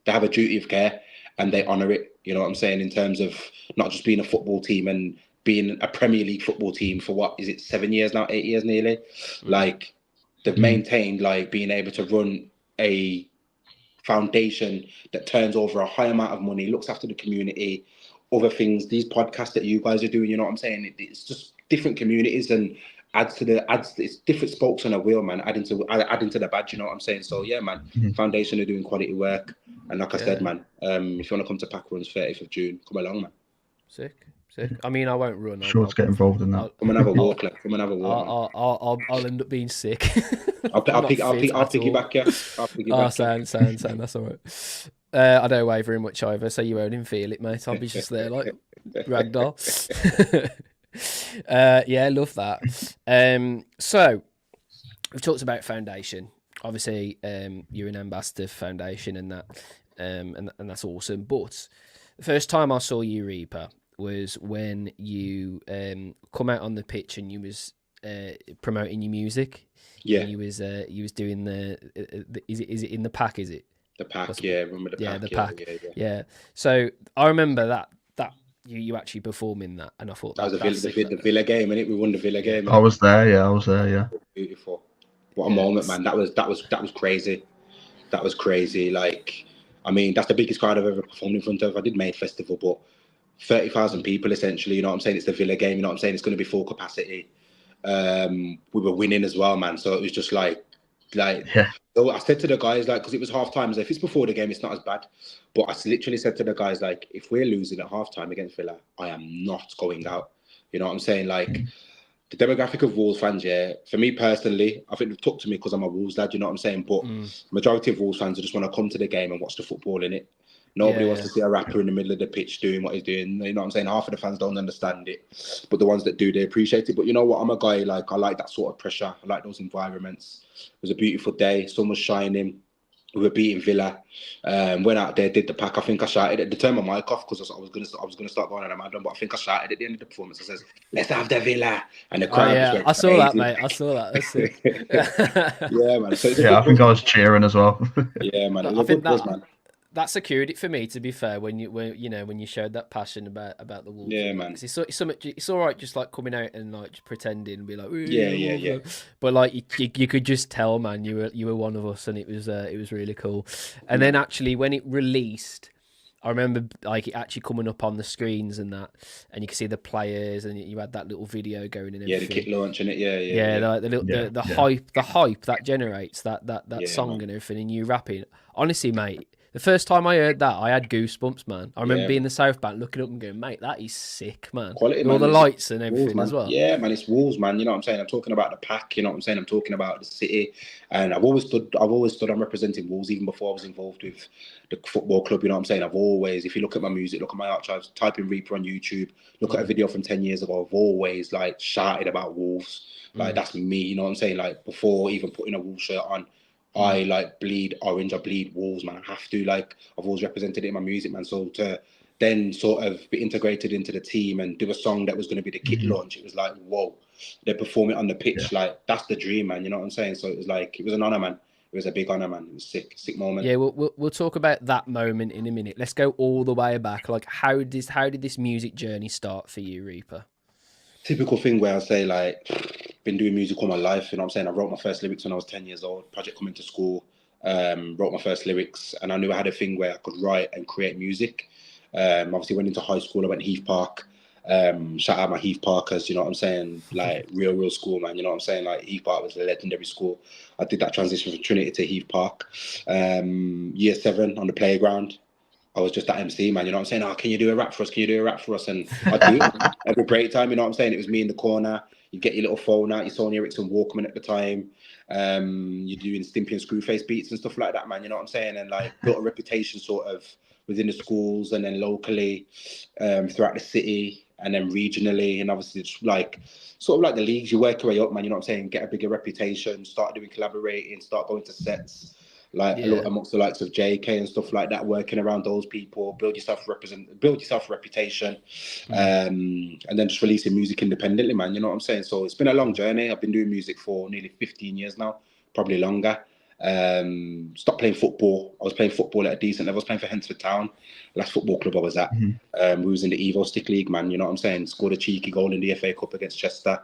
have a duty of care and they honour it, you know what I'm saying, in terms of not just being a football team and being a Premier League football team for what, is it 7 years now, 8 years nearly? Like, they've maintained, like, being able to run a foundation that turns over a high amount of money, looks after the community, other things, these podcasts that you guys are doing, you know what I'm saying? It's just different communities and it's different spokes on a wheel, man, adding to the badge, you know what I'm saying? So yeah, man, foundation are doing quality work. And like I said, man, if you want to come to Pack Runs 30th of June, come along, man. Sick. I mean, I won't run. Sure, to get involved in that. Come and have a walk, like. Come and have a walk. I'll end up being sick. I'll pick you back, yeah. Sound. That's all right. I don't weigh very much either, so you won't even feel it, mate. I'll be just there like ragdoll. Yeah, love that. So we've talked about foundation. Obviously, you're an ambassador for foundation and that, and that's awesome. But the first time I saw you, Reepa, was when you come out on the pitch and you was promoting your music. Yeah, and you was doing the is it in the pack? Is it the pack? Yeah, remember the pack? Yeah, the pack. Yeah. So I remember that you actually performing that, and I thought that was the Villa game, innit? We won the Villa game. I was there. Yeah. Beautiful. What a moment, man. That was crazy. That was crazy. Like, I mean, that's the biggest crowd I've ever performed in front of. I did Maid Festival, but 30,000 people essentially, you know what I'm saying? It's the Villa game, you know what I'm saying? It's going to be full capacity. We were winning as well, man. So it was just like Like, Yeah. so I said to the guys, like, because it was half time, so if it's before the game, it's not as bad. But I literally said to the guys, like, if we're losing at half time against Villa, I am not going out. You know what I'm saying? Like, the demographic of Wolves fans, yeah, for me personally, I think they've talked to me because I'm a Wolves lad, you know what I'm saying? But majority of Wolves fans just want to come to the game and watch the football in it. Nobody wants to see a rapper in the middle of the pitch doing what he's doing. You know what I'm saying? Half of the fans don't understand it, but the ones that do, they appreciate it. But you know what? I'm a guy, like, I like that sort of pressure. I like those environments. It was a beautiful day. Sun was shining. We were beating Villa. Went out there, did the pack. I think I shouted at the turn my mic off because I was gonna start going on a madam, but I think I shouted at the end of the performance. I says, "Let's have the Villa," and the crowd just went I saw crazy. that, mate. I saw that. That's sick. Yeah, man. So I think I was cheering as well. Yeah, man. It was I a think good buzz, man. that secured it for me. To be fair, when you showed that passion about the Wolves, Yeah, man. It's all right, just like coming out and like just pretending and be like, Yeah. But like you could just tell, man, you were one of us, and it was really cool. And then actually when it released, I remember like it actually coming up on the screens and that, and you could see the players, and you had that little video going and everything. Yeah, the kit launch and it. Yeah. Like the hype that generates that song, man. and everything, and you rapping. Honestly, mate, the first time I heard that, I had goosebumps, man. I remember being in the South Bank, looking up and going, mate, that is sick, man. Quality, and all man. the lights and everything Wolves, as well. Yeah, man, it's Wolves, man. You know what I'm saying? I'm talking about the pack. You know what I'm saying? I'm talking about the city. And I've always stood on representing Wolves, even before I was involved with the football club. You know what I'm saying? I've always, if you look at my music, look at my archives, type in Reepa on YouTube, look at a video from 10 years ago, I've always like shouted about Wolves. Like, that's me. You know what I'm saying? Like, before even putting a Wolves shirt on, I like bleed orange, I bleed Wolves, man. I have to, like, I've always represented it in my music, man. So to then sort of be integrated into the team and do a song that was going to be the kit launch, it was like, whoa, they perform it on the pitch. Like, that's the dream, man. You know what I'm saying? So it was like, it was an honor, man. It was a big honor, man. It was sick moment. Yeah, we'll talk about that moment in a minute. Let's go all the way back. Like, how did this music journey start for you, Reepa? Typical thing where I say, like, been doing music all my life. You know what I'm saying? I wrote my first lyrics when I was 10 years old. Project coming to school. Wrote my first lyrics, and I knew I had a thing where I could write and create music. Obviously went into high school. I went to Heath Park. Shout out my Heath Parkers, you know what I'm saying? Like, real school, man. You know what I'm saying? Like, Heath Park was a legendary school. I did that transition from Trinity to Heath Park. Year 7 on the playground, I was just that MC, man. You know what I'm saying? Oh, can you do a rap for us? Can you do a rap for us? And I do. Every break time, you know what I'm saying? It was me in the corner. You get your little phone out, your Sony Ericsson Walkman at the time. You're doing Stimpy and Screwface beats and stuff like that, man. You know what I'm saying? And like, built a reputation sort of within the schools and then locally, throughout the city and then regionally. And obviously it's like, sort of like the leagues, you work your way up, man. You know what I'm saying? Get a bigger reputation, start doing collaborating, start going to sets. Like, a lot amongst the likes of JK and stuff like that, working around those people, build yourself a reputation, and then just releasing music independently, man. You know what I'm saying? So it's been a long journey. I've been doing music for nearly 15 years now, probably longer. Stopped playing football. I was playing football at a decent level. I was playing for Hensford Town, last football club I was at. We was in the Evo Stick League, man. You know what I'm saying? Scored a cheeky goal in the FA Cup against Chester.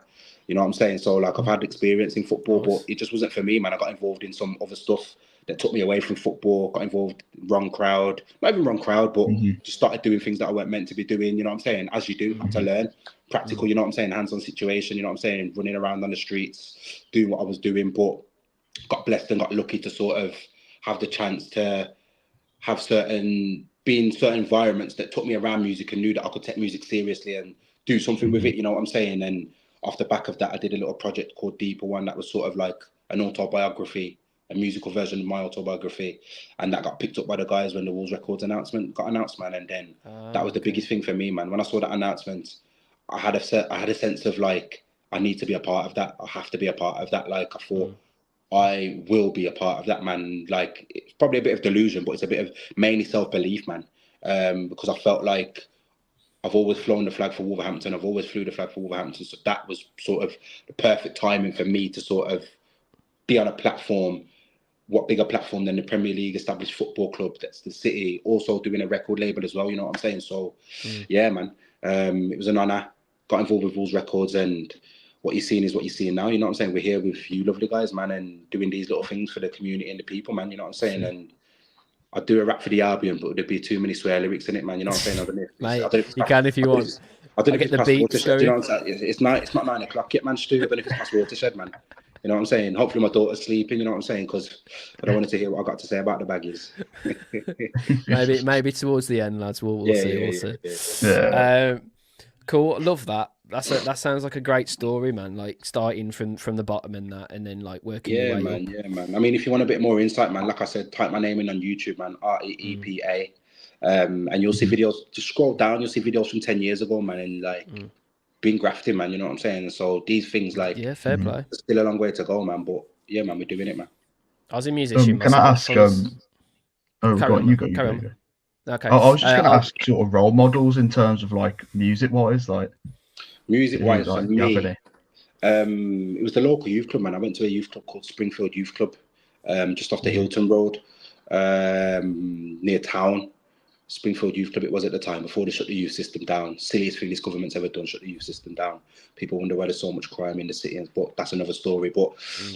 You know what I'm saying? So like, I've had experience in football, but it just wasn't for me, man. I got involved in some other stuff that took me away from football, got involved in wrong crowd, not even wrong crowd, but just started doing things that I weren't meant to be doing, you know what I'm saying? As you do, have to learn. Practical, you know what I'm saying? Hands-on situation, you know what I'm saying? Running around on the streets, doing what I was doing, but got blessed and got lucky to sort of have the chance to have be in certain environments that took me around music and knew that I could take music seriously and do something with it, you know what I'm saying? And off the back of that, I did a little project called Deeper One that was sort of like an autobiography, a musical version of my autobiography, and that got picked up by the guys when the Wolves Records announcement got announced, man. And then that was the biggest thing for me, man. When I saw that announcement, I had a sense of like, I need to be a part of that. I have to be a part of that. Like, I thought I will be a part of that, man. Like, it's probably a bit of delusion, but it's a bit of mainly self-belief, man. Because I felt like I've always flown the flag for Wolverhampton. I've always flew the flag for Wolverhampton. So that was sort of the perfect timing for me to sort of be on a platform. What bigger platform than the Premier League established football club that's the city, also doing a record label as well, you know what I'm saying? So yeah, man, it was an honour. Got involved with Wolves Records, and what you're seeing is what you're seeing now, you know what I'm saying? We're here with you lovely guys, man, and doing these little things for the community and the people, man, you know what I'm saying? And I'd do a rap for the Albion, but there'd be too many swear lyrics in it, man, you know what I'm saying? I don't know if you can if you want. I don't know get if the it's past beats Watershed, going. you know what I'm saying? It's not 9 o'clock yet, man, Stu. I don't know if it's past Watershed, man. You know what I'm saying? Hopefully my daughter's sleeping, you know what I'm saying? Because I don't want her to hear what I got to say about the baggies. maybe towards the end, lads. We'll see. Yeah. Cool. Love that. That sounds like a great story, man. Like starting from the bottom and then like working your way up. Yeah, man. I mean, if you want a bit more insight, man, like I said, type my name in on YouTube, man. Reepa. And you'll see videos. Just scroll down, you'll see videos from 10 years ago, man, and like been grafting, man. You know what I'm saying? So these things, like, fair play. There's still a long way to go, man. But yeah, man, we're doing it, man. I was a musician. Can I ask? Carry on. Okay. I was just going to ask sort of role models in terms of like music-wise, like. Music-wise, like, for me, it was the local youth club, man. I went to a youth club called Springfield Youth Club, just off the Hilton Road, near town. Springfield Youth Club, it was at the time, before they shut the youth system down. Silliest thing this government's ever done, shut the youth system down. People wonder why there's so much crime in the city, but that's another story. But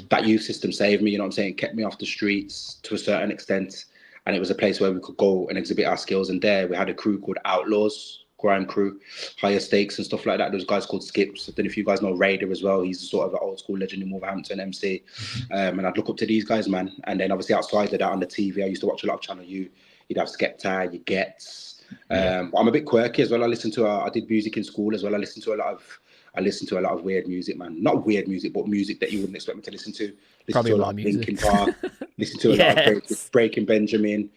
that youth system saved me, you know what I'm saying? It kept me off the streets to a certain extent. And it was a place where we could go and exhibit our skills. And there we had a crew called Outlaws, grime crew, higher stakes and stuff like that. Those guys called Skips. I don't know if you guys know Raider as well. He's sort of an old school legend in Wolverhampton, MC. And I'd look up to these guys, man. And then obviously outside of that on the TV, I used to watch a lot of Channel U. You'd have Skepta, you Gets. But I'm a bit quirky as well. I did music in school as well. I listened to a lot of weird music, man. Not weird music, but music that you wouldn't expect me to listen to. Probably to a lot of Linkin Park. Listen to a lot of Breaking Benjamin.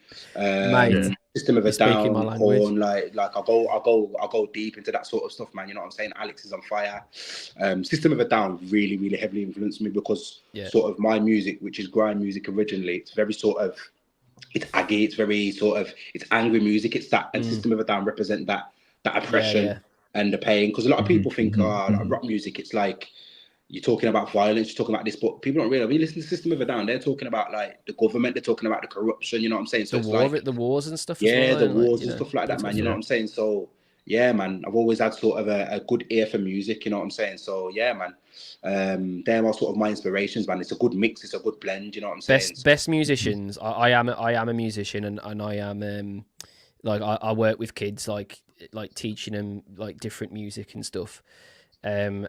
System of a Down, Korn. Like I'll go deep into that sort of stuff, man. You know what I'm saying? Alex is on fire. System of a Down really, really heavily influenced me because sort of my music, which is grime music originally, it's very sort of, it's aggy, it's very sort of, it's angry music. It's that, and System of a Down represent that oppression and the pain. Because a lot of people think, like rock music, it's like you're talking about violence, you're talking about this, but people don't realize when you listen to System of a Down, they're talking about like the government, they're talking about the corruption. You know what I'm saying? So the wars and stuff. Yeah, the wars and stuff like that, man. You know what I'm saying? So yeah, man, I've always had sort of a good ear for music. You know what I'm saying? So yeah, man. They're all sort of my inspirations, man. It's a good mix, it's a good blend. You know what I'm saying? Best musicians. I am a musician, and I am like I work with kids, like teaching them like different music and stuff. And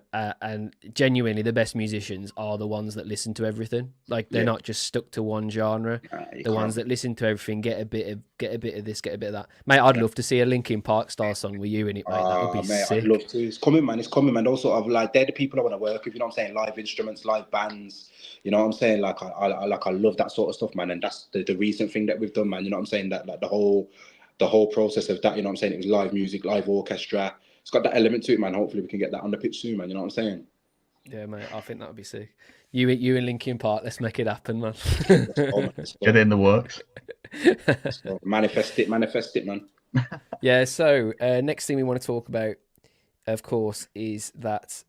genuinely, the best musicians are the ones that listen to everything. Like they're not just stuck to one genre. The ones that listen to everything, get a bit of this, get a bit of that. Mate, I'd love to see a Linkin Park style song with you in it, mate. That would be sick. I'd love to. It's coming, man. Those sort of like, they're the people I want to work with. You know what I'm saying? Live instruments, live bands. You know what I'm saying? Like I love that sort of stuff, man. And that's the recent thing that we've done, man. You know what I'm saying? That like the whole process of that. You know what I'm saying? It was live music, live orchestra. It's got that element to it, man. Hopefully we can get that on the pitch soon, man. You know what I'm saying? Yeah, mate. I think that would be sick. You and Linkin Park, let's make it happen, man. Get in the works. So manifest it, man. Yeah, so next thing we want to talk about, of course, is that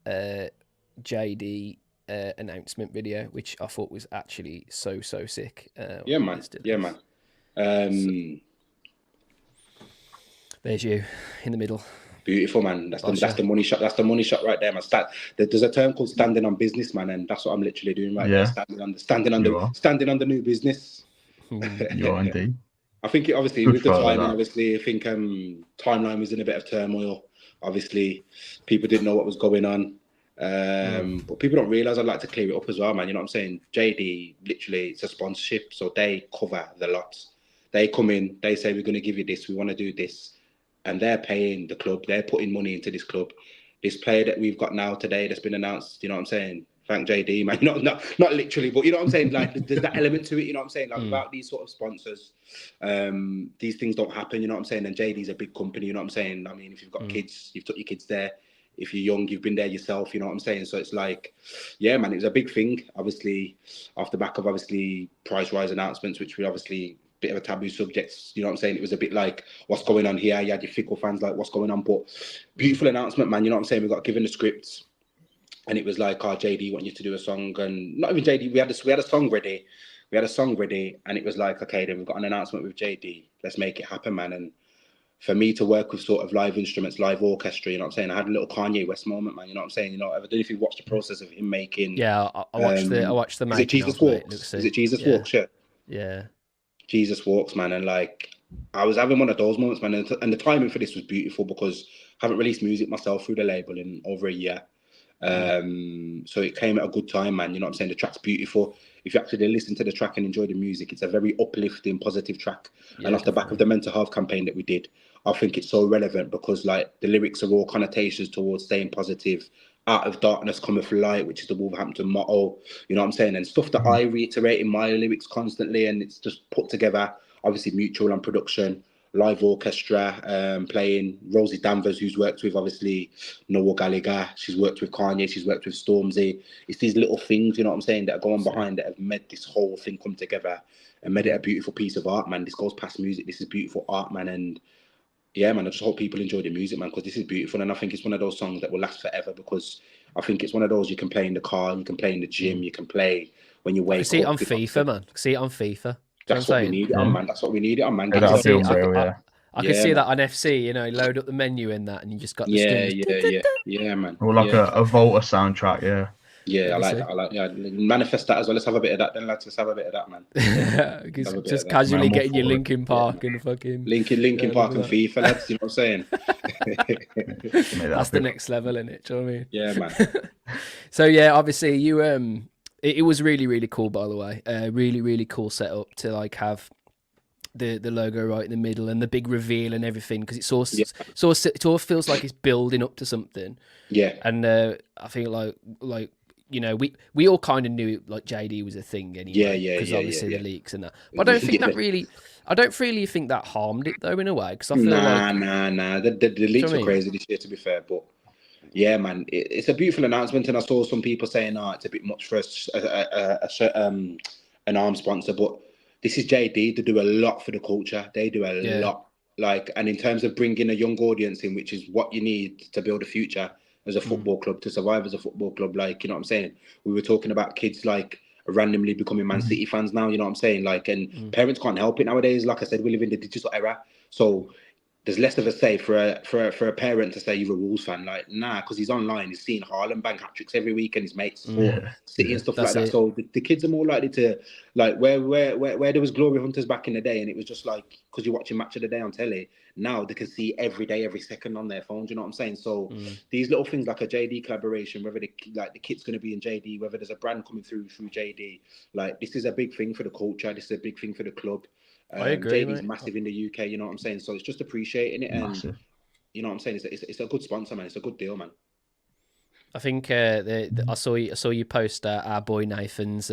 JD announcement video, which I thought was actually so sick. Yeah, man. There's you in the middle. Beautiful, man. That's the money shot. That's the money shot right there, man. There's a term called standing on business, man, and that's what I'm literally doing right now. Standing on the new business. You are indeed. I think obviously good with the timing. Obviously, I think timeline was in a bit of turmoil. Obviously, people didn't know what was going on. But people don't realize. I'd like to clear it up as well, man. You know what I'm saying? JD, literally, it's a sponsorship, so they cover the lot. They come in, they say, we're going to give you this, we want to do this. And they're paying the club. They're putting money into this club. This player that we've got now today that's been announced, you know what I'm saying? Thank JD, man. Not literally, but you know what I'm saying? Like, there's that element to it, you know what I'm saying? Like, without these sort of sponsors, these things don't happen, you know what I'm saying? And JD's a big company, you know what I'm saying? I mean, if you've got kids, you've took your kids there. If you're young, you've been there yourself, you know what I'm saying? So it's like, yeah, man, it was a big thing, obviously, off the back of, obviously, price rise announcements, which we obviously... bit of a taboo subject, you know what I'm saying? It was a bit like, what's going on here? You had your fickle fans like, what's going on? But beautiful announcement, man. You know what I'm saying? We got given the scripts, and it was like, JD want you to do a song, and not even JD. We had a song ready. And it was like, okay, then we've got an announcement with JD. Let's make it happen, man. And for me to work with sort of live instruments, live orchestra, you know what I'm saying? I had a little Kanye West moment, man. You know what I'm saying? You know, I don't know if you watched the process of him making. Yeah, I watched the. Is it Jesus Walks? Is it Jesus Walks? Yeah. Jesus Walks, man. And like, I was having one of those moments, man. And the timing for this was beautiful because I haven't released music myself through the label in over a year. So it came at a good time, man. You know what I'm saying? The track's beautiful. If you actually listen to the track and enjoy the music, it's a very uplifting, positive track. And off the back of the mental health campaign that we did, I think it's so relevant because like the lyrics are all connotations towards staying positive. Out of darkness cometh light, which is the Wolverhampton motto. You know what I'm saying? And stuff that I reiterate in my lyrics constantly, and it's just put together. Obviously, mutual on production, live orchestra, playing Rosie Danvers, who's worked with obviously Noel Gallagher. She's worked with Kanye. She's worked with Stormzy. It's these little things, you know what I'm saying, that are going behind that have made this whole thing come together and made it a beautiful piece of art, man. This goes past music. This is beautiful art, man, and yeah, man, I just hope people enjoy the music, man, because this is beautiful. And I think it's one of those songs that will last forever because I think it's one of those you can play in the car, you can play in the gym, you can play when you wake up. See it on FIFA, man. See it on FIFA. That's what we need it on, man. That's what we need it on, man. Yeah, that'll be unreal, yeah. I can see that on FC, you know, load up the menu in that and you just got the yeah, man. Or like a Volta soundtrack, yeah. Yeah, I like manifest that as well. Let's have a bit of that then, lads. Let's have a bit of that, man. Just casually getting your Linkin Park and fucking Linkin Park and FIFA, lads. You know what I'm saying? That's the next level, isn't it? Do you know what I mean? Yeah, man. So yeah, obviously you it was really, really cool, by the way. Really, really cool setup to like have the logo right in the middle and the big reveal and everything because it all feels like it's building up to something. Yeah. And I think like you know, we all kind of knew like JD was a thing anyway. Yeah. Because obviously the leaks and that. But I don't think that really. I don't really think that harmed it though in a way because I feel nah. The leaks were crazy this year, to be fair, but. Yeah, man, it's a beautiful announcement, and I saw some people saying, it's a bit much for an arm sponsor, but this is JD. They do a lot for the culture. They do a lot, like, and in terms of bringing a young audience in, which is what you need to build a future as a football club, to survive as a football club. Like, you know what I'm saying? We were talking about kids like randomly becoming Man City fans now. You know what I'm saying? Like, and parents can't help it nowadays. Like I said, we live in the digital era, so. There's less of a say for a parent to say you're a Wolves fan. Like, nah, because he's online, he's seeing Haaland bang hat-tricks every week and his mates for City and stuff like that. So the kids are more likely to, like, where there was glory hunters back in the day and it was just like, because you're watching Match of the Day on telly, now they can see every day, every second on their phones, you know what I'm saying? So these little things like a JD collaboration, whether the kit's going to be in JD, whether there's a brand coming through JD, like, this is a big thing for the culture, this is a big thing for the club. I agree. JD's massive in the UK, you know what I'm saying? So it's just appreciating it, and massive. You know what I'm saying? It's a good sponsor, man. It's a good deal, man. I think I saw you post our boy Nathan's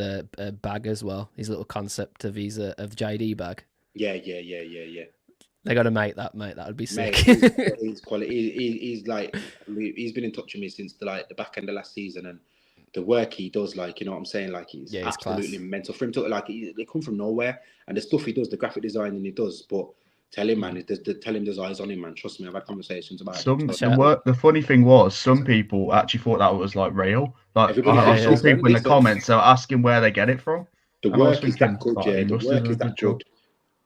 bag as well. His little concept of his of JD bag. Yeah. They got to make that, mate. That would be sick. He's quality. He's like, he's been in touch with me since the back end of last season, and the work he does, like, you know what I'm saying, like, he's absolutely mental. For him to, like, they come from nowhere, and the stuff he does, the graphic design he does, but tell him, man, tell him there's eyes on him, man. Trust me, I've had conversations about it. The funny thing was, some people actually thought that was like real. Like, I saw people in the comments asking where they get it from. The work is that good, yeah. The work is that good.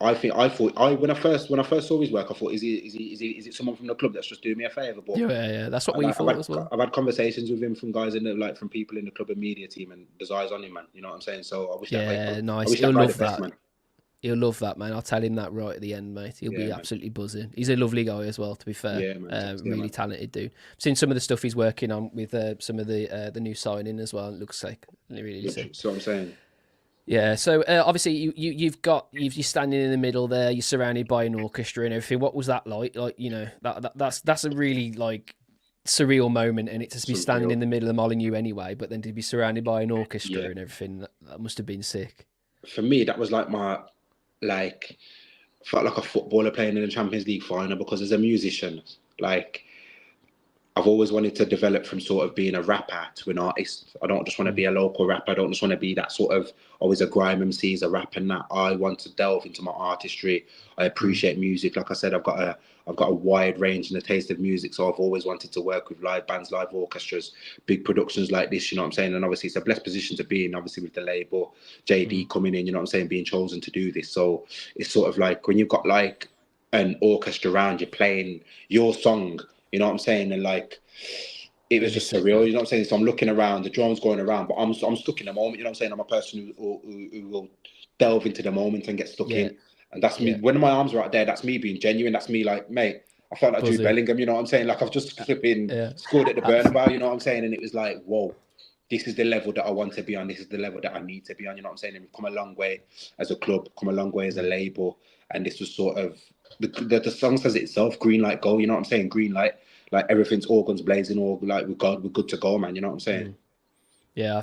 When I first saw his work, I thought, is it someone from the club that's just doing me a favour? But yeah, that's what we thought as well. I've had conversations with him from guys from people in the club and media team, and there's eyes on him, man. You know what I'm saying? So I wish that. Nice. He'll love that. Man. He'll love that, man. I'll tell him that right at the end, mate. He'll be absolutely buzzing. He's a lovely guy as well, to be fair. Yeah, man. Really talented dude. I've seen some of the stuff he's working on with some of the new signing as well. It looks like really sick. That's what I'm saying. Yeah, so obviously you're standing in the middle there. You're surrounded by an orchestra and everything. What was that like? Like, you know, that's a really like surreal moment, and it to be standing in the middle of Molyneux anyway, but then to be surrounded by an orchestra and everything, that must have been sick. For me, that was like felt like a footballer playing in the Champions League final, because as a musician, like, I've always wanted to develop from sort of being a rapper to an artist. I don't just want to be a local rapper. I don't just want to be that sort of always a grime MC, a rap and that. I want to delve into my artistry. I appreciate music. Like I said, I've got a wide range in the taste of music. So I've always wanted to work with live bands, live orchestras, big productions like this, you know what I'm saying? And obviously it's a blessed position to be in, obviously with the label, JD coming in, you know what I'm saying, being chosen to do this. So it's sort of like when you've got like an orchestra around you playing your song, you know what I'm saying? And like, it was just surreal, you know what I'm saying? So I'm looking around, the drum's going around, but I'm stuck in the moment, you know what I'm saying? I'm a person who will delve into the moment and get stuck in. And that's me. When my arms are out there, that's me being genuine. That's me like, mate, I felt like Jude Buzzing. Bellingham, you know what I'm saying? Like I've just flipping scored at the Bernabeu, you know what I'm saying? And it was like, whoa, this is the level that I want to be on. This is the level that I need to be on, you know what I'm saying? And we've come a long way as a club, come a long way as a label. And this was sort of, the song says it itself, green light, go, you know what I'm saying? Green light, like everything's all guns blazing, all like we're good to go, man, you know what I'm saying? Yeah,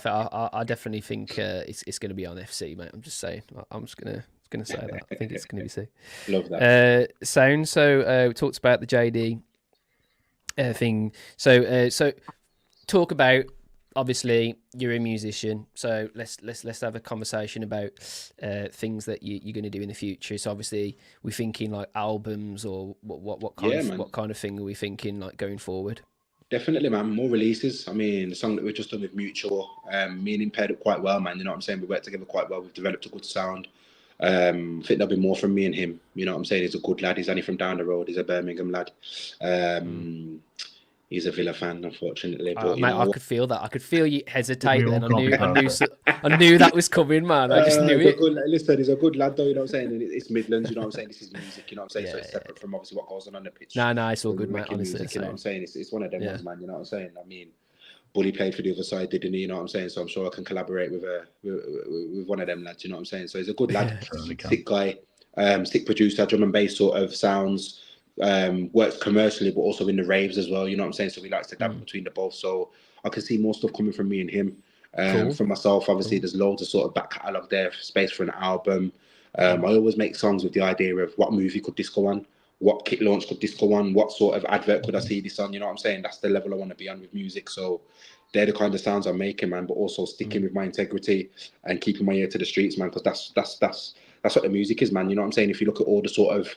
I definitely think it's going to be on FC, mate. I'm just saying. I'm just going to say that. I think it's going to be sick. Love that. Sound. So we talked about the JD thing. So talk about, obviously you're a musician. So let's have a conversation about things that you're going to do in the future. So obviously we're thinking like albums, or what kind of thing are we thinking like going forward? Definitely, man. More releases. I mean, the song that we've just done with Mutual, me and him paired up quite well, man. You know what I'm saying? We worked together quite well. We've developed a good sound. I think there'll be more from me and him. You know what I'm saying? He's a good lad. He's only from down the road. He's a Birmingham lad. He's a Villa fan, unfortunately. But mate, I could feel that. I could feel you hesitate. Then I knew that was coming, man. I just knew it. Listen, he's a good lad, though. You know what I'm saying? And it's Midlands. You know what I'm saying? This is music. You know what I'm saying? So it's separate from obviously what goes on the pitch. No, it's all good, mate. Honestly, music, you know what I'm saying? It's one of them ones, man. You know what I'm saying? I mean, Bully played for the other side, didn't he? You know what I'm saying? So I'm sure I can collaborate with one of them lads. You know what I'm saying? So he's a good lad, sick guy, sick producer, drum and bass sort of sounds. Works commercially but also in the raves as well, you know what I'm saying? So we like to dabble between the both. So I can see more stuff coming from me and him. Cool. From myself, obviously there's loads of sort of back catalogue there, space for an album. I always make songs with the idea of what movie could this go on, what kit launch could this go on, what sort of advert could I see this on, you know what I'm saying? That's the level I want to be on with music. So they're the kind of sounds I'm making, man, but also sticking with my integrity and keeping my ear to the streets, man, because that's what the music is, man. You know what I'm saying? If you look at all the sort of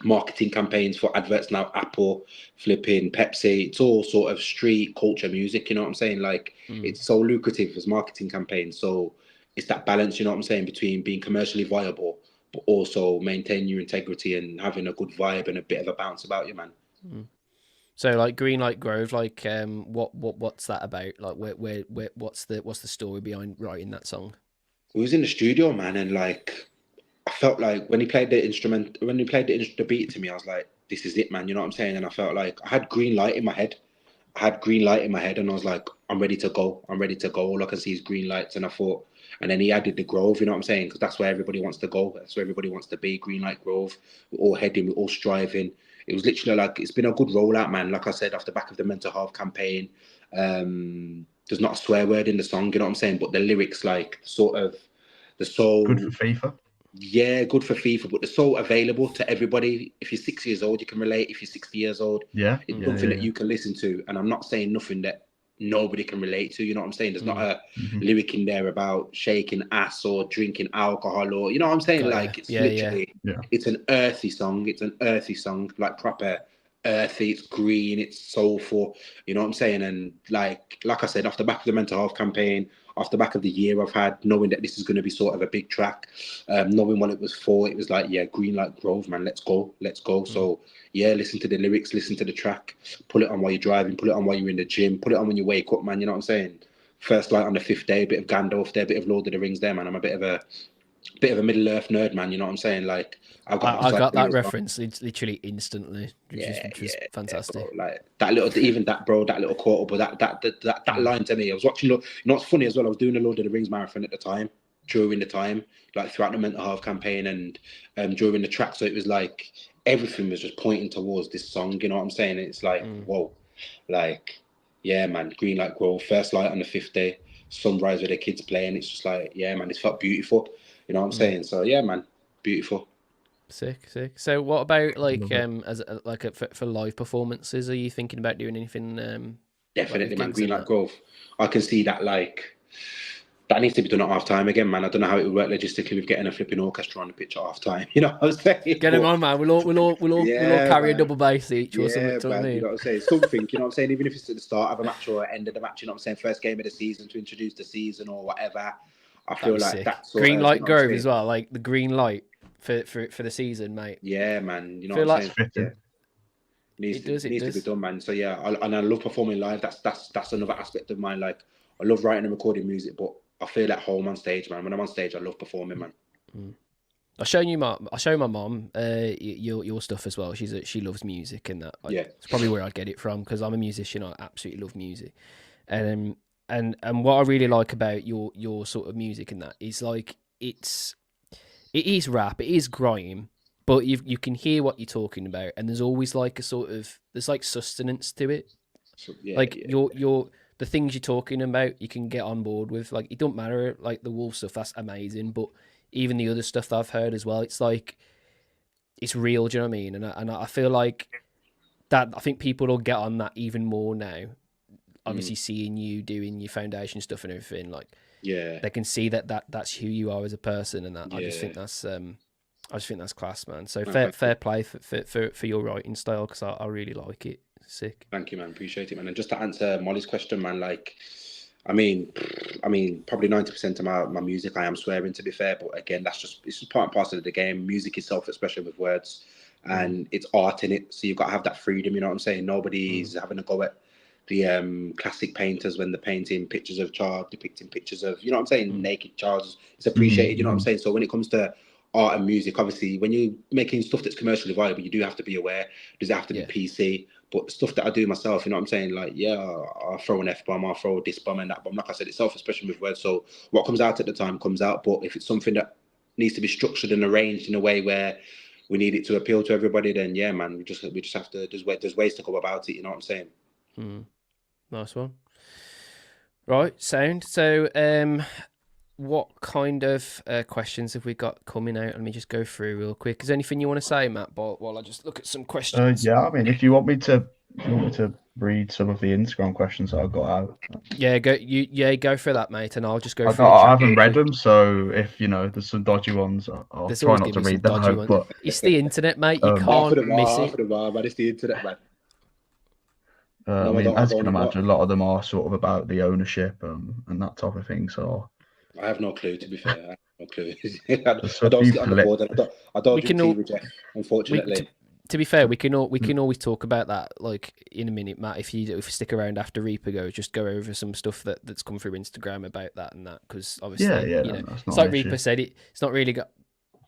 marketing campaigns for adverts now, Apple, flipping Pepsi, it's all sort of street culture music, you know what I'm saying? Like it's so lucrative as marketing campaigns. So it's that balance, you know what I'm saying, between being commercially viable but also maintaining your integrity and having a good vibe and a bit of a bounce about you, man. So like Greenlight Grove, like what's that about? Like where what's the story behind writing that song? We was in the studio, man, and like I felt like when he played the beat to me, I was like, this is it, man. You know what I'm saying? And I felt like I had green light in my head. And I was like, I'm ready to go. All I can see is green lights. And I thought, and then he added the Grove, you know what I'm saying? Because that's where everybody wants to go. That's where everybody wants to be. Green Light Grove. We're all heading, we're all striving. It was literally like, it's been a good rollout, man. Like I said, off the back of the mental health campaign, there's not a swear word in the song, you know what I'm saying? But the lyrics, like sort of the soul. Good for FIFA. Yeah, good for FIFA, but they're so available to everybody. If you're 6 years old, you can relate. If you're 60 years old, it's something that you can listen to. And I'm not saying nothing that nobody can relate to. You know what I'm saying? There's not a lyric in there about shaking ass or drinking alcohol or, you know what I'm saying? Like it's literally, it's an earthy song. It's an earthy song, like proper earthy. It's green. It's soulful. You know what I'm saying? And like I said, off the back of the mental health campaign, off the back of the year I've had, knowing that this is going to be sort of a big track, knowing what it was for, it was like, Green Light Grove, man, let's go. So listen to the lyrics, listen to the track, pull it on while you're driving, pull it on while you're in the gym, put it on when you wake up, man, you know what I'm saying? First light on the 5th day, a bit of Gandalf there, a bit of Lord of the Rings there, man. I'm a bit of a Middle Earth nerd, man, you know what I'm saying? Like I got that reference literally instantly, which is fantastic. Bro, like that little quarter, but that line to me, I was watching, you know what's funny as well, I was doing a Lord of the Rings marathon at the time, like throughout the mental health campaign and during the track, so it was like everything was just pointing towards this song, you know what I'm saying? It's like, whoa, like, yeah, man, Green Light Grove, first light on the 5th day, sunrise with the kids playing, it's just like, yeah, man, it felt beautiful, you know what I'm saying? So yeah, man, beautiful. Sick. So what about like for live performances? Are you thinking about doing anything? Definitely, man. Green Light Grove. I can see that that needs to be done at half time again, man. I don't know how it would work logistically with getting a flipping orchestra on the pitch at half time. You know what I'm saying? Get him on, man. We'll all carry a double bass each or something. Man, you know what I'm saying? Something, you know what I'm saying? Even if it's at the start of a match or end of the match, you know what I'm saying? First game of the season to introduce the season or whatever. I feel like that's Green Light Grove as well, like the green light for the season, mate. Yeah, man. You know what I'm saying? Yeah. Needs to be done, man. So yeah, I love performing live. That's another aspect of mine. Like I love writing and recording music, but I feel at home on stage, man. When I'm on stage, I love performing, man. I'll show my mom your stuff as well. She loves music and that. It's probably where I'd get it from because I'm a musician. I absolutely love music, and what I really like about your sort of music and that is like it is rap, it is grime, but you can hear what you're talking about, and there's always like there's like sustenance to it. Your the things you're talking about, you can get on board with. Like it don't matter, like the Wolf stuff, that's amazing, but even the other stuff that I've heard as well, it's like it's real. Do you know what I mean? And I feel like that. I think people will get on that even more now. Obviously, seeing you doing your foundation stuff and everything, like they can see that's who you are as a person, and that I just think that's class, man. So fair play for your writing style because I really like it. Sick. Thank you, man. Appreciate it, man. And just to answer Molly's question, man, like, I mean, probably 90% of my music I am swearing, to be fair, but again, it's just part and parcel of the game. Music is self-expression with words, and it's art in it, so you've got to have that freedom. You know what I'm saying? Nobody's having a go at the classic painters when they're painting pictures of child, depicting pictures of, you know what I'm saying, naked child. It's appreciated. You know what I'm saying? So when it comes to art and music, obviously, when you're making stuff that's commercially viable, you do have to be aware. Does it have to be PC? But stuff that I do myself, you know what I'm saying? Like, I'll throw an F-bomb, I'll throw a diss bomb and that bomb. Like I said, it's self-expression with words. So what comes out at the time comes out. But if it's something that needs to be structured and arranged in a way where we need it to appeal to everybody, then yeah, man, we just have to. There's ways to go about it. You know what I'm saying? Nice one. Right, sound. So, what kind of questions have we got coming out? Let me just go through real quick. Is there anything you want to say, Matt, while I just look at some questions? Yeah, I mean, if you want me to read some of the Instagram questions that I've got out. Go for that, mate, and I'll just go through. I haven't read them, so if there's some dodgy ones, I'll try not to read them out. But it's the internet, mate. You can't miss it. Man, it's the internet, man. I mean, as you can imagine, a lot of them are sort of about the ownership and that type of thing. So I have no clue, to be fair. I have no clue. I don't sit on the board. I don't do tea with Jeff, unfortunately. To be fair, we can always talk about that like in a minute, Matt. If you stick around after Reepa goes, just go over some stuff that's come through Instagram about that and that, because obviously, it's like Reepa said, it's not really got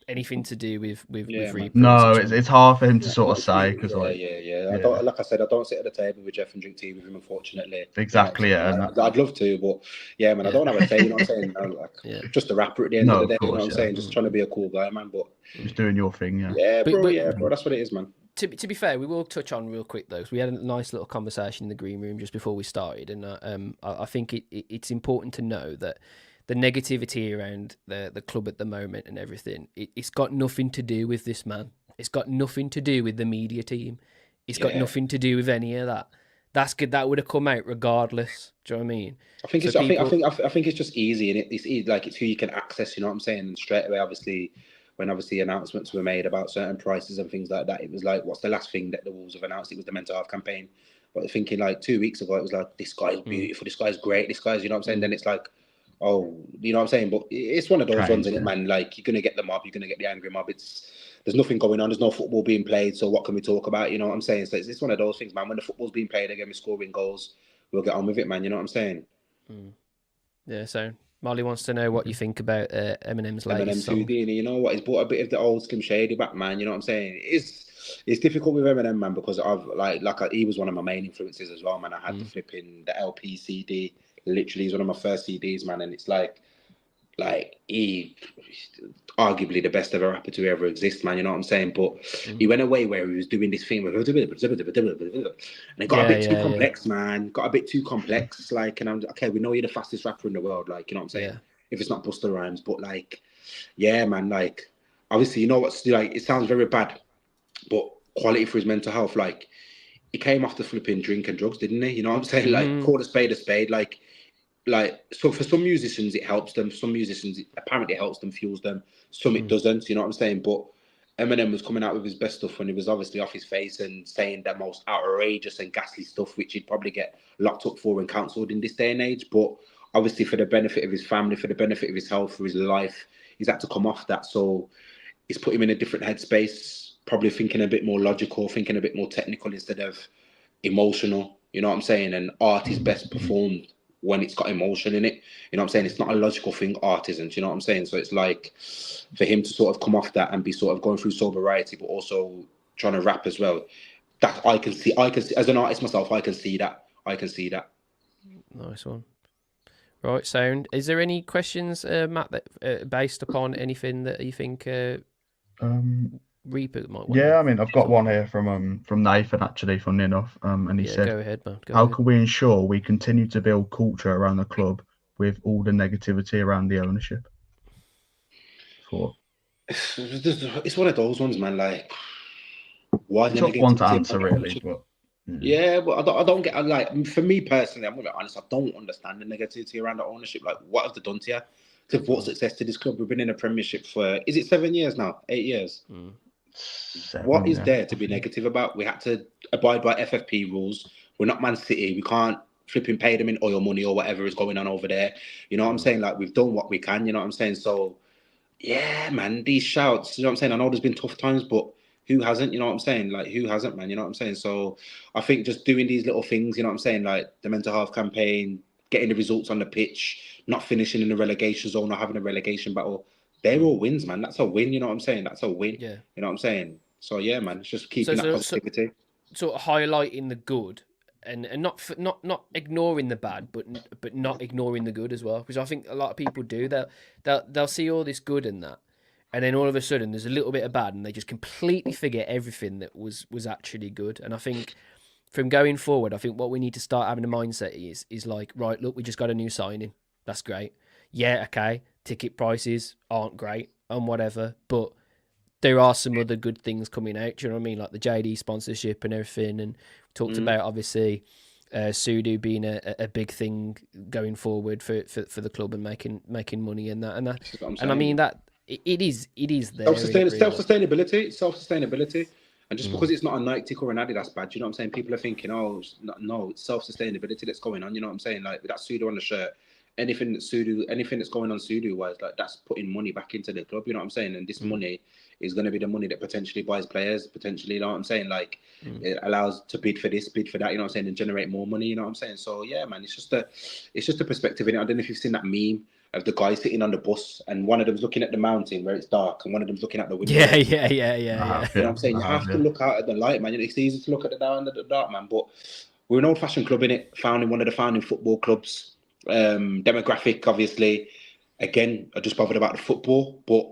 anything to do with Reepa. No, it's hard for him to sort of say because like I said, I don't sit at the table with Jeff and drink tea with him, unfortunately. Exactly, I'd love to, but yeah, man, I don't have a say. You know what I'm saying? Just a rapper at the end of the day. You know what I'm saying? Just trying to be a cool guy, man. But just doing your thing, yeah, bro. That's what it is, man. To be fair, we will touch on real quick though, because we had a nice little conversation in the green room just before we started, and I think it's important to know that the negativity around the club at the moment and everything, it's got nothing to do with this man. It's got nothing to do with the media team. It's got nothing to do with any of that. That's good. That would have come out regardless. Do you know what I mean? I think it's just easy, and it's easy, like it's who you can access. You know what I'm saying? And straight away, obviously, when announcements were made about certain prices and things like that, it was like, what's the last thing that the Wolves have announced? It was the mental health campaign. But thinking like 2 weeks ago, it was like, this guy is beautiful, this guy's great, this guy's, you know what I'm saying? Then it's like, oh, you know what I'm saying? But it's one of those ones, isn't it, man? Like, you're going to get the mob, you're going to get the angry mob. There's nothing going on, there's no football being played, so what can we talk about? You know what I'm saying? So it's one of those things, man. When the football's being played again, we're scoring goals, we'll get on with it, man. You know what I'm saying? Yeah, so Molly wants to know what you think about Eminem's latest song. Houdini, you know what? He's brought a bit of the old Slim Shady back, man. You know what I'm saying? It's difficult with Eminem, man, because he was one of my main influences as well, man. I had the flipping the LP CD. Literally, he's one of my first CDs, man, and it's like he arguably the best ever rapper to ever exist, man. You know what I'm saying? But he went away where he was doing this thing with, and it got a bit too complex, man. Got a bit too complex. Like, and I'm okay. We know you're the fastest rapper in the world, like, you know what I'm saying? Yeah. If it's not Busta Rhymes, but like, yeah, man. Like, obviously, you know what's like? It sounds very bad, but quality for his mental health. Like, he came off the flipping drink and drugs, didn't he? You know what I'm saying? Like, call a spade a spade. Like, so for some musicians, it helps them. Some musicians, it apparently helps them, fuels them. Some it doesn't, you know what I'm saying? But Eminem was coming out with his best stuff when he was obviously off his face and saying the most outrageous and ghastly stuff, which he'd probably get locked up for and cancelled in this day and age. But obviously for the benefit of his family, for the benefit of his health, for his life, he's had to come off that. So it's put him in a different headspace, probably thinking a bit more logical, thinking a bit more technical instead of emotional, you know what I'm saying? And art is best performed when it's got emotion in it. You know what I'm saying? It's not a logical thing, artisan. Do you know what I'm saying? So it's like for him to sort of come off that and be sort of going through sobriety, but also trying to rap as well. That I can see as an artist myself. I can see that. Nice one. Right, sound. Is there any questions, Matt, that based upon anything that you think Reepa might want? Yeah, I mean, I've got one here from Nathan actually, funnily enough. And he said, "Go ahead, man. How can we ensure we continue to build culture around the club with all the negativity around the ownership?" It's one of those ones, man. Like, why it's not one to answer, really, but. Yeah, but I don't get, like, for me personally, I'm going to be honest, I don't understand the negativity around the ownership. Like, what have they done to you? They've brought success to this club. We've been in a Premiership for, is it 7 years now? 8 years? 7, what is there to be negative about? We had to abide by FFP rules. We're not Man City. We can't flipping pay them in oil money or whatever is going on over there. You know what I'm saying? Like, we've done what we can, you know what I'm saying? So, yeah, man, these shouts, you know what I'm saying? I know there's been tough times, but who hasn't, you know what I'm saying? Like, who hasn't, man, you know what I'm saying? So I think just doing these little things, you know what I'm saying? Like the mental health campaign, getting the results on the pitch, not finishing in the relegation zone, not having a relegation battle, they're all wins, man. That's a win, you know what I'm saying? That's a win, you know what I'm saying? So, yeah, man, it's just keeping that positivity. Sort of highlighting the good and not ignoring the bad, but not ignoring the good as well. Because I think a lot of people do. They'll see all this good in that. And then all of a sudden, there's a little bit of bad, and they just completely forget everything that was actually good. And I think from going forward, I think what we need to start having a mindset is like, right, look, we just got a new signing. That's great. Yeah, okay. Ticket prices aren't great and whatever, but there are some other good things coming out. Do you know what I mean? Like the JD sponsorship and everything. And we talked about, obviously, Sudo being a big thing going forward for the club and making money and that. And I mean that. It is there. Self-sustainability. And just because it's not a Nike tick or an Adidas badge, you know what I'm saying? People are thinking, oh, no, it's self-sustainability that's going on. You know what I'm saying? Like, that Sudo on the shirt, anything that's going on Sudo-wise, like, that's putting money back into the club. You know what I'm saying? And this money is going to be the money that potentially buys players, potentially, you know what I'm saying? Like, it allows to bid for this, bid for that, you know what I'm saying? And generate more money, you know what I'm saying? So, yeah, man, it's just a perspective in it. I don't know if you've seen that meme of the guy sitting on the bus and one of them's looking at the mountain where it's dark and one of them's looking at the window. Yeah. You know what I'm saying? You have to look out at the light, man. It's easy to look at the dark, man. But we're an old-fashioned club, innit? One of the founding football clubs. Demographic, obviously. Again, I just bothered about the football, but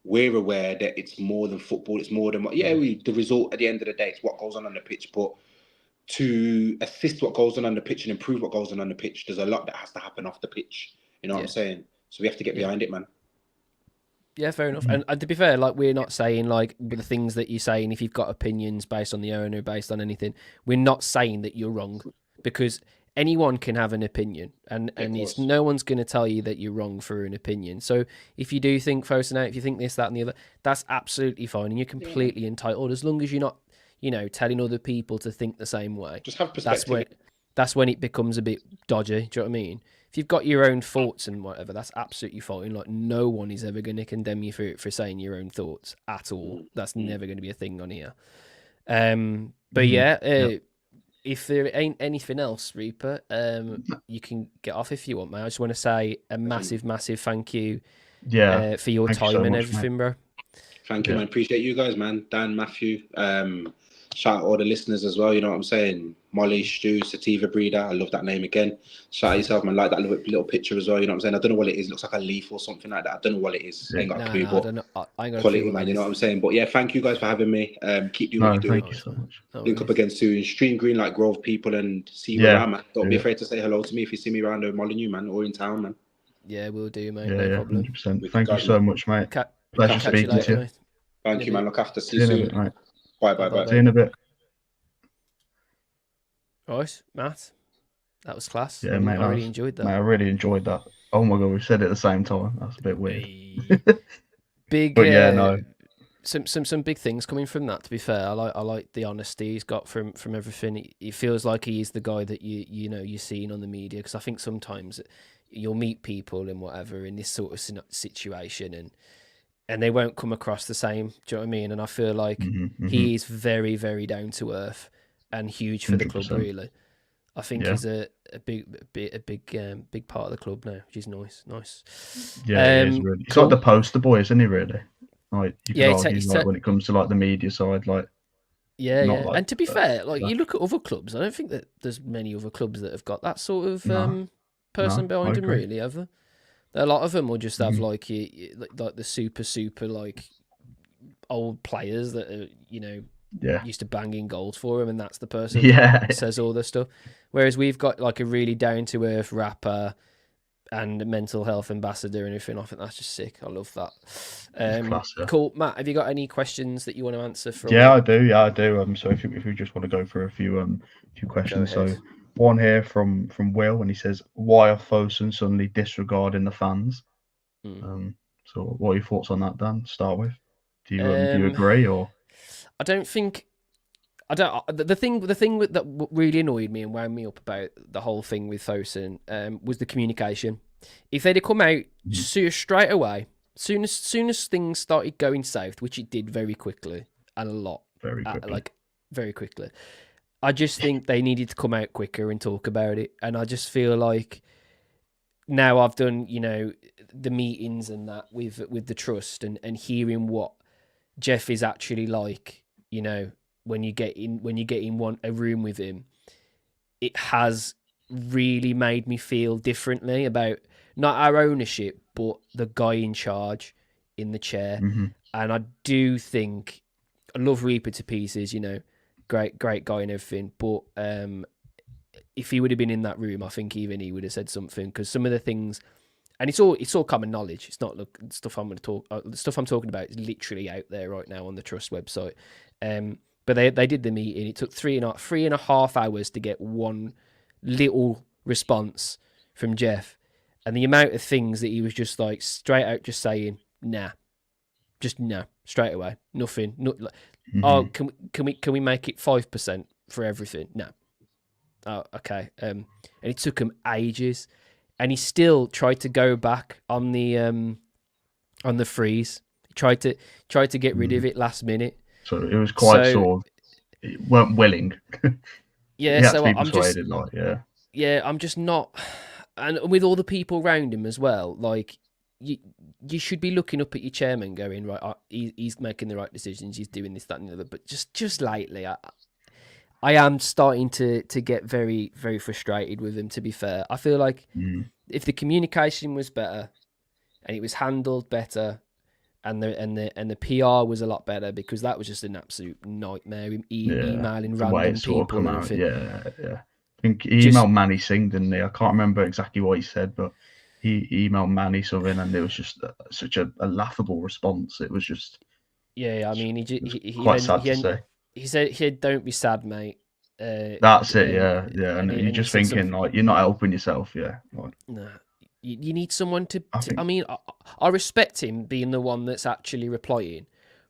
we're aware that it's more than football. It's more than the result at the end of the day. It's what goes on the pitch, but to assist what goes on the pitch and improve what goes on the pitch, there's a lot that has to happen off the pitch. You know what I'm saying? So we have to get behind it, man. Yeah, fair enough. And to be fair, like, we're not saying, like, the things that you're saying, if you've got opinions based on the owner, based on anything, we're not saying that you're wrong, because anyone can have an opinion, and no one's going to tell you that you're wrong for an opinion. So if you do think Fosunate, if you think this, that, and the other, that's absolutely fine, and you're completely entitled, as long as you're not, telling other people to think the same way. Just have perspective. That's when it becomes a bit dodgy. Do you know what I mean? If you've got your own thoughts and whatever, that's absolutely fine. Like, no one is ever going to condemn you for saying your own thoughts at all. That's never going to be a thing on here. But if there ain't anything else, Reepa, you can get off if you want, mate. I just want to say a massive, massive thank you for your time and everything, bro. Thank you, man. Appreciate you guys, man. Dan, Matthew. Shout out all the listeners as well, you know what I'm saying? Molly, Stu, Sativa Breeder, I love that name again. Shout out yourself, man. Like that little picture as well, you know what I'm saying? I don't know what it is. It looks like a leaf or something like that. I don't know what it is. I ain't got a clue, but I ain't got quality, man, you know what I'm saying? But yeah, thank you guys for having me. Keep doing what you're doing. Thank you so much. Link up again soon. Stream Green like Grove people and see where I'm at. Don't be afraid to say hello to me if you see me around Molyneux, man, or in town, man. Yeah, we'll do, mate. No problem. 100%. Thank you so much, mate. Pleasure speaking to you. Thank you, man. Look after. See you soon. Bye. See you in a bit. Right, Matt, that was class. Yeah, mate, I really enjoyed that. Mate, I really enjoyed that. Oh my god, we said it at the same time. That's a bit weird. Big, but yeah, no. Some big things coming from that. To be fair, I like the honesty he's got from everything. He feels like he is the guy that you're seeing on the media. Because I think sometimes you'll meet people and whatever in this sort of situation, and they won't come across the same. Do you know what I mean? And I feel like he is very, very down to earth. And huge for the 100%. club, really. I think he's a big part of the club now, which is nice. Yeah, he is really. He's cool. like the poster boy, isn't he? Really, like you could argue, it's like when it comes to like the media side, like not like and to be fair, like you look at other clubs, I don't think that there's many other clubs that have got that sort of person behind them. Really, ever. A lot of them will just have like the super like old players that are used to banging goals for him, and that's the person that says all this stuff. Whereas we've got like a really down to earth rapper and a mental health ambassador and everything. I think that's just sick. I love that. Class, yeah. Cool, Matt. Have you got any questions that you want to answer? I do. So if we just want to go through a few questions. So one here from Will, and he says, "Why are Fosun suddenly disregarding the fans?" So what are your thoughts on that, Dan? To start with, do you agree or? I don't think. The thing that really annoyed me and wound me up about the whole thing with Fosun was the communication. If they'd have come out straight away, soon as things started going south, which it did very quickly and a lot, very quickly. I just think they needed to come out quicker and talk about it. And I just feel like now I've done, the meetings and that with the trust and hearing what Jeff is actually like, when you get in a room with him, it has really made me feel differently about not our ownership, but the guy in charge in the chair. And I do think I love Reepa to pieces, great guy and everything. But if he would have been in that room, I think even he would have said something, because some of the things, and it's all common knowledge. It's not stuff I'm talking about is literally out there right now on the Trust website. But they did the meeting. It took 3.5 hours to get one little response from Jeff, and the amount of things that he was just like straight out just saying nah, straight away, nothing. Oh, can we make it 5% for everything? No. Oh, okay. And it took him ages, and he still tried to go back on the freeze. He tried to get rid of it last minute. So it was quite sort of weren't willing. Yeah, so I'm just I'm just not, and with all the people around him as well. Like you should be looking up at your chairman, going right. He's making the right decisions. He's doing this, that, and the other. But just lately, I am starting to get very, very frustrated with him. To be fair, I feel like if the communication was better and it was handled better, and the PR was a lot better, because that was just an absolute nightmare. Emailing random people. I think he emailed Manny Singh, didn't he? I can't remember exactly what he said, but he emailed Manny something, and it was just such a laughable response. It was just I mean, he quite sad to say. He said, "Don't be sad, mate." That's it, yeah. And you're just thinking, like, you're not helping yourself, Like, no, you need someone to. I mean, I respect him being the one that's actually replying,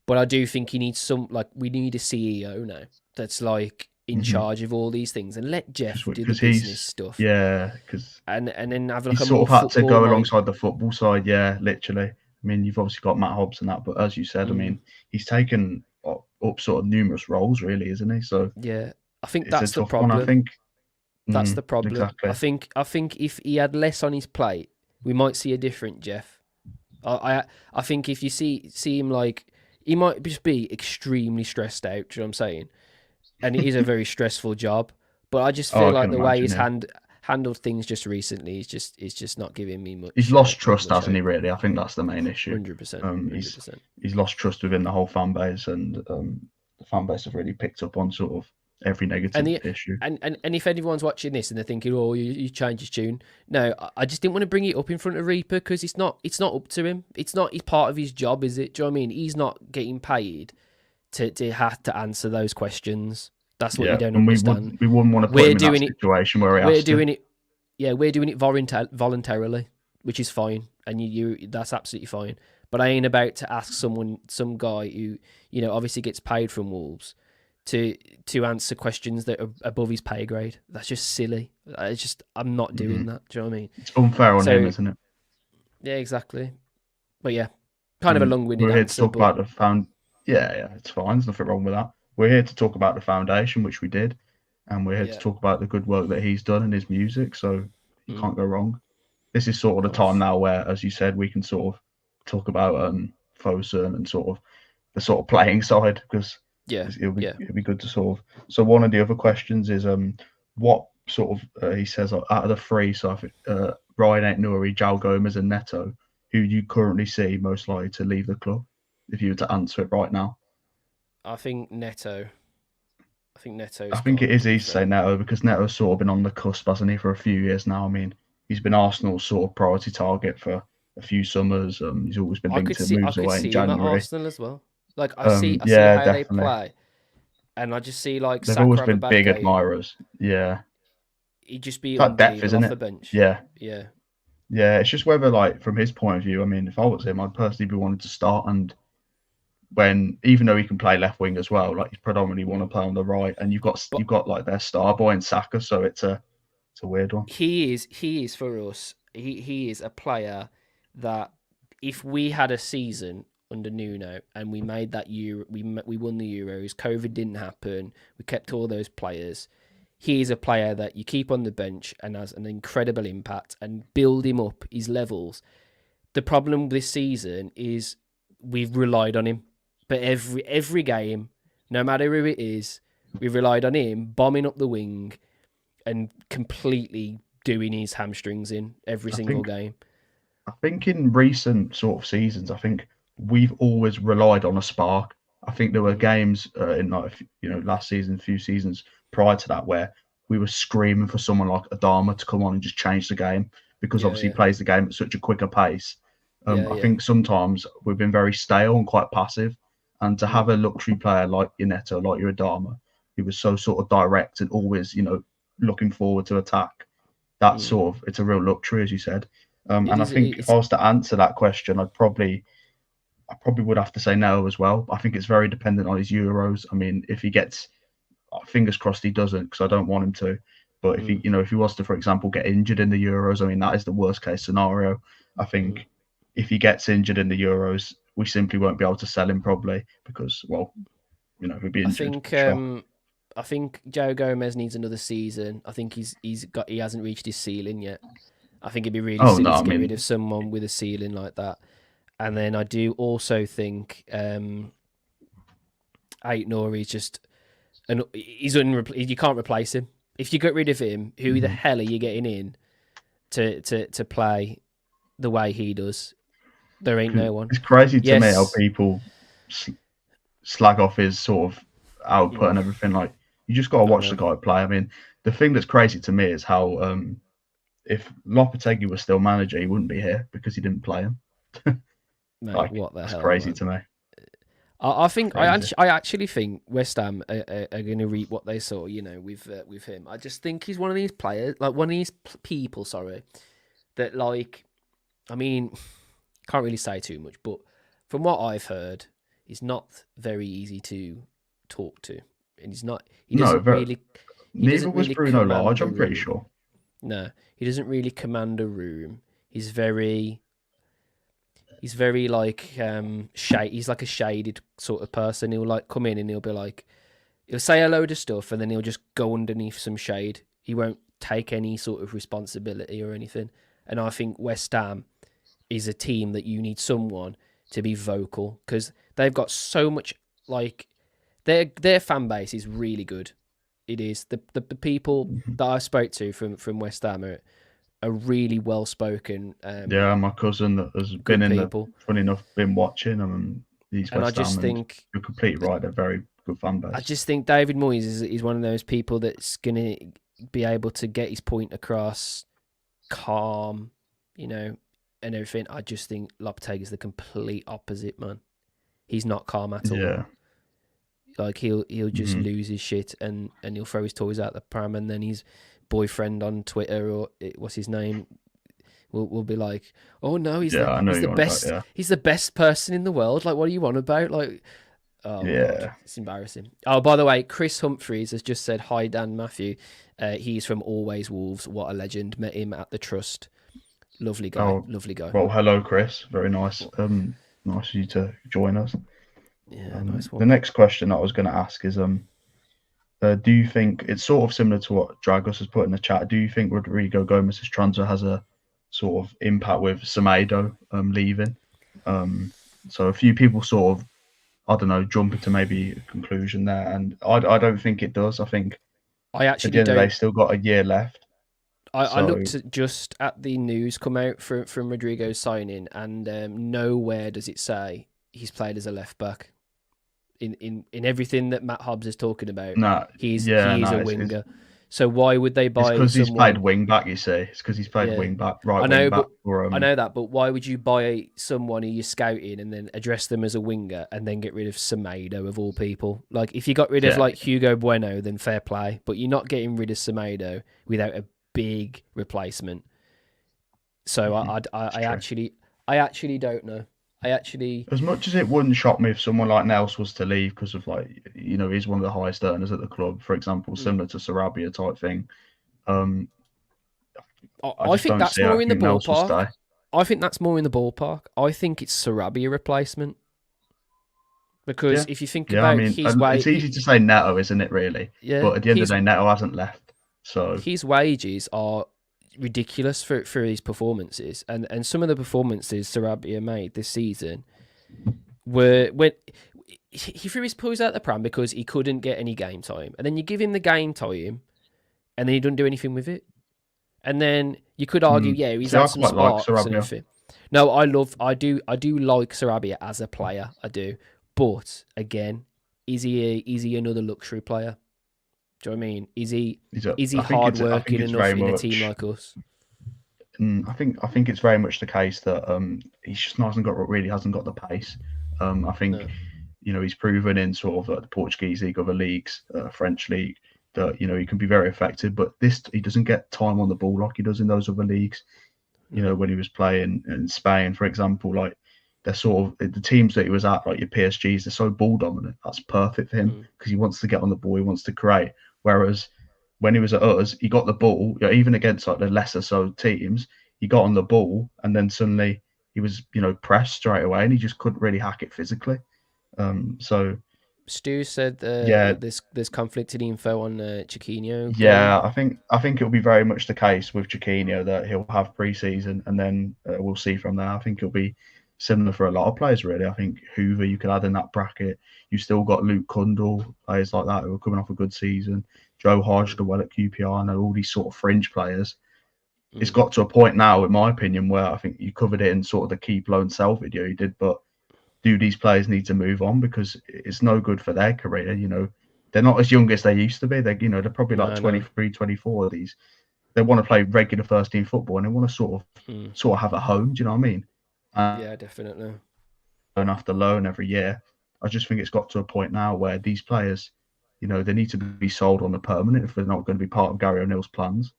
but I do think he needs we need a CEO now that's like in charge of all these things, and let Jeff do the business stuff. Yeah, because and then have like he a sort more of had to go mind. alongside the football side, literally. I mean, you've obviously got Matt Hobbs and that, but as you said, I mean, he's taken up sort of numerous roles, really, isn't he? So yeah, I think that's the problem. One, I think that's the problem. Exactly. I think if he had less on his plate, we might see a different Jeff. I think if you see him, like, he might just be extremely stressed out. Do you know what I'm saying? And it is a very stressful job. But I just feel like the way he's handled things just recently is just not giving me much. He's lost trust, hasn't he? Really, I think that's the main issue. 100%. He's lost trust within the whole fan base, and the fan base have really picked up on sort of every negative issue. And if anyone's watching this and they're thinking, "Oh, you changed his tune," no, I just didn't want to bring it up in front of Reepa, because it's not up to him. It's not part of his job, is it? Do you know what I mean? He's not getting paid to have to answer those questions. That's what you don't understand. We wouldn't want to put him in that situation where we're doing it. Yeah, we're doing it voluntarily, which is fine, and you that's absolutely fine. But I ain't about to ask some guy who obviously gets paid from Wolves to answer questions that are above his pay grade. That's just silly. I'm not doing that. Do you know what I mean? It's unfair on him, isn't it? Yeah, exactly. But yeah, kind of a long-winded answer. We're here to talk about the Yeah, it's fine. There's nothing wrong with that. We're here to talk about the foundation, which we did. and we're here to talk about the good work that he's done in his music. So you can't go wrong. This is sort of the time now where, as you said, we can sort of talk about Fosun and sort of the sort of playing side, because it'll be good to sort of. So one of the other questions is what sort of he says out of the three, so I think Ryan Ait-Nouri, João Gomes, and Neto, who do you currently see most likely to leave the club, if you were to answer it right now? I think Neto. I think it is easy to say Neto, because Neto's sort of been on the cusp, hasn't he, for a few years now. I mean, he's been Arsenal's sort of priority target for a few summers. He's always been linked to moves away in January. Him at Arsenal as well. Like I see how definitely. They play, and I just see like they've always been big admirers. Yeah, he'd just be that depth, isn't off it? The bench. Yeah. It's just whether, like, from his point of view. I mean, if I was him, I'd personally be wanting to start, and even though he can play left wing as well, like, he's predominantly want to play on the right, and you've got like their star boy in Saka, so it's a weird one. He is for us. He is a player that if we had a season under Nuno and we made that Euro, we won the Euros, COVID didn't happen, we kept all those players. He is a player that you keep on the bench and has an incredible impact and build him up his levels. The problem this season is we've relied on him. But every game, no matter who it is, we've relied on him bombing up the wing and completely doing his hamstrings in every single game. I think in recent sort of seasons, I think we've always relied on a spark. I think there were games in, like, last season, a few seasons prior to that, where we were screaming for someone like Adama to come on and just change the game, because obviously he plays the game at such a quicker pace. I think sometimes we've been very stale and quite passive. And to have a luxury player like your Neto, like your Adama, who was so sort of direct and always, looking forward to attack, that's sort of, it's a real luxury, as you said. And I think if I was to answer that question, I probably would have to say no as well. I think it's very dependent on his Euros. I mean, if he gets, fingers crossed he doesn't, because I don't want him to. But if he was to, for example, get injured in the Euros, I mean, that is the worst case scenario. I think if he gets injured in the Euros, we simply won't be able to sell him probably, because, he'd be injured. I think João Gomes needs another season. I think he hasn't reached his ceiling yet. I think it'd be really silly to get rid of someone with a ceiling like that. And then I do also think Ait-Nouri is just you can't replace him. If you get rid of him, who the hell are you getting in to play the way he does? There ain't no one. It's crazy to me how people slag off his sort of output and everything. Like, you just got to watch the guy play. I mean, the thing that's crazy to me is how if Lopetegui was still manager, he wouldn't be here, because he didn't play him. Mate, what the hell? It's crazy to me. I actually think West Ham are going to reap what they saw, with him. I just think he's one of these players, like one of these people, that, like, I mean, can't really say too much, but from what I've heard, he's not very easy to talk to, and neither was Bruno Lage, I'm pretty sure. No, he doesn't really command a room. He's very like he's like a shaded sort of person. He'll like come in and he'll say a load of stuff, and then he'll just go underneath some shade. He won't take any sort of responsibility or anything. And I think West Ham is a team that you need someone to be vocal, because they've got so much, like, their fan base is really good. It is the people that I spoke to from West Ham are really well spoken. My cousin that has been in funny enough, been watching them, and these West Ham. I just think you're completely right. They're very good fan base. I just think David Moyes is one of those people that's gonna be able to get his point across, calm, and everything. I just think Lopetegui is the complete opposite, man. He's not calm at all. Yeah. Like, he'll just lose his shit and he'll throw his toys out the pram, and then his boyfriend on Twitter, or what's his name, will be like, "Oh no, he's the best. He's the best person in the world. Like, what are you on about?" Like, oh God, it's embarrassing. Oh, by the way, Chris Humphreys has just said, "Hi Dan Matthew. He's from Always Wolves. What a legend. Met him at the Trust. Lovely guy. Lovely guy." Well, hello, Chris. Very nice. Nice of you to join us. Yeah, nice one. The next question I was going to ask is, Do you think it's sort of similar to what Dragos has put in the chat? Do you think Rodrigo Gomez's transfer has a sort of impact with Semedo leaving? So a few people sort of, I don't know, jumping to maybe a conclusion there, and I don't think it does. I think I at actually the end of the don't. day, still got a year left. I looked just at the news come out from Rodrigo's signing, and nowhere does it say he's played as a left back. In everything that Matt Hobbs is talking about, he's a winger. So why would they buy? It's because he's played someone... wing back. You see, it's because he's played wing back, right? I know, wing back. I know that, but why would you buy someone who you're scouting and then address them as a winger and then get rid of Semedo of all people? Like, if you got rid of like Hugo Bueno, then fair play. But you're not getting rid of Semedo without a big replacement. So I actually don't know. As much as it wouldn't shock me if someone like Nels was to leave because of, like, you know, he's one of the highest earners at the club, for example, similar to Sarabia type thing. I think that's more in the ballpark. I think that's more in the ballpark. I think it's Sarabia replacement. Because if you think about his it's easy to say Neto, isn't it, really? Yeah. But at the end of the day, Neto hasn't left. So his wages are ridiculous for his performances, and some of the performances Sarabia made this season were when he threw his toys out the pram because he couldn't get any game time, and then you give him the game time and then he doesn't do anything with it, and then you could argue he's had some sparks and everything. No, I do like Sarabia as a player, I do, but again, is he another luxury player? Do you know what I mean? Is he hard working enough in a team like us? I think it's very much the case that he just hasn't got the pace. I think you know, he's proven in sort of the Portuguese league, other leagues, French league, that, you know, he can be very effective. But he doesn't get time on the ball like he does in those other leagues. You know, when he was playing in Spain, for example, like, they're sort of the teams that he was at, like your PSGs, they're so ball dominant. That's perfect for him because he wants to get on the ball, he wants to create. Whereas when he was at us, he got the ball, you know, even against like the lesser so teams, he got on the ball and then suddenly he was, you know, pressed straight away and he just couldn't really hack it physically. So Stu said there's conflicting info on Chiquinho. Yeah, I think it'll be very much the case with Chiquinho that he'll have pre-season and then we'll see from there. I think it'll be similar for a lot of players, really. I think Hoover you could add in that bracket. You still got Luke Kundle, players like that who are coming off a good season. Joe Hodge, the well at QPR, and all these sort of fringe players. It's got to a point now, in my opinion, where I think you covered it in sort of the keep, loan, sell video you did, but do these players need to move on because it's no good for their career? You know, they're not as young as they used to be. They're probably like 23, 24. These, they want to play regular first team football and they want to sort of have a home. Do you know what I mean? Yeah, definitely. Loan after loan every year. I just think it's got to a point now where these players, you know, they need to be sold on the permanent if they're not going to be part of Gary O'Neill's plans.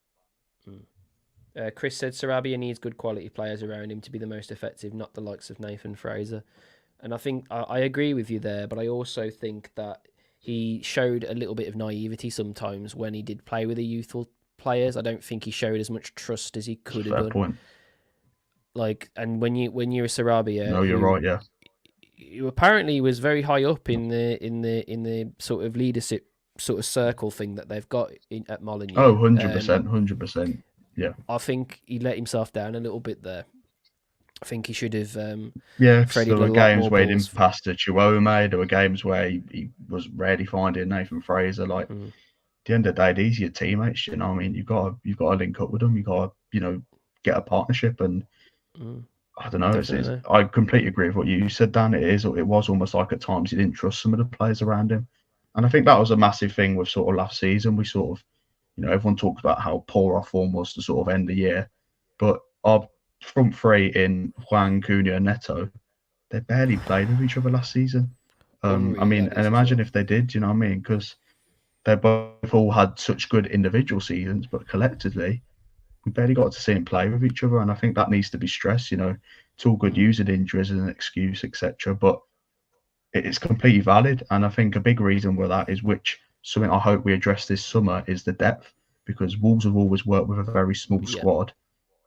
Chris said Sarabia needs good quality players around him to be the most effective, not the likes of Nathan Fraser. And I think I agree with you there, but I also think that he showed a little bit of naivety sometimes when he did play with the youthful players. I don't think he showed as much trust as he could have done. Point. Like, and when you're a Sarabia, no, you're right, yeah. You apparently was very high up in the sort of leadership sort of circle thing that they've got at Molineux. Oh, 100%. Yeah. I think he let himself down a little bit there. I think he should have. There were games where he didn't pass to Chiwome. There were games where he was rarely finding Nathan Fraser. Like, at the end of the day, these are your teammates. You know what I mean? You've got to link up with them. You got to, you know, get a partnership. And I don't know. I completely agree with what you said, Dan. It was almost like at times he didn't trust some of the players around him. And I think that was a massive thing with sort of last season. We sort of, you know, everyone talks about how poor our form was to sort of end the year, but our front three in Juan, Cunha, and Neto, they barely played with each other last season. I mean, and imagine if they did, you know what I mean? Because they both all had such good individual seasons, but collectively, we barely got to see them play with each other. And I think that needs to be stressed. You know, it's all good using injuries as an excuse, etc. But it's completely valid. And I think a big reason for that is something I hope we address this summer is the depth, because Wolves have always worked with a very small squad.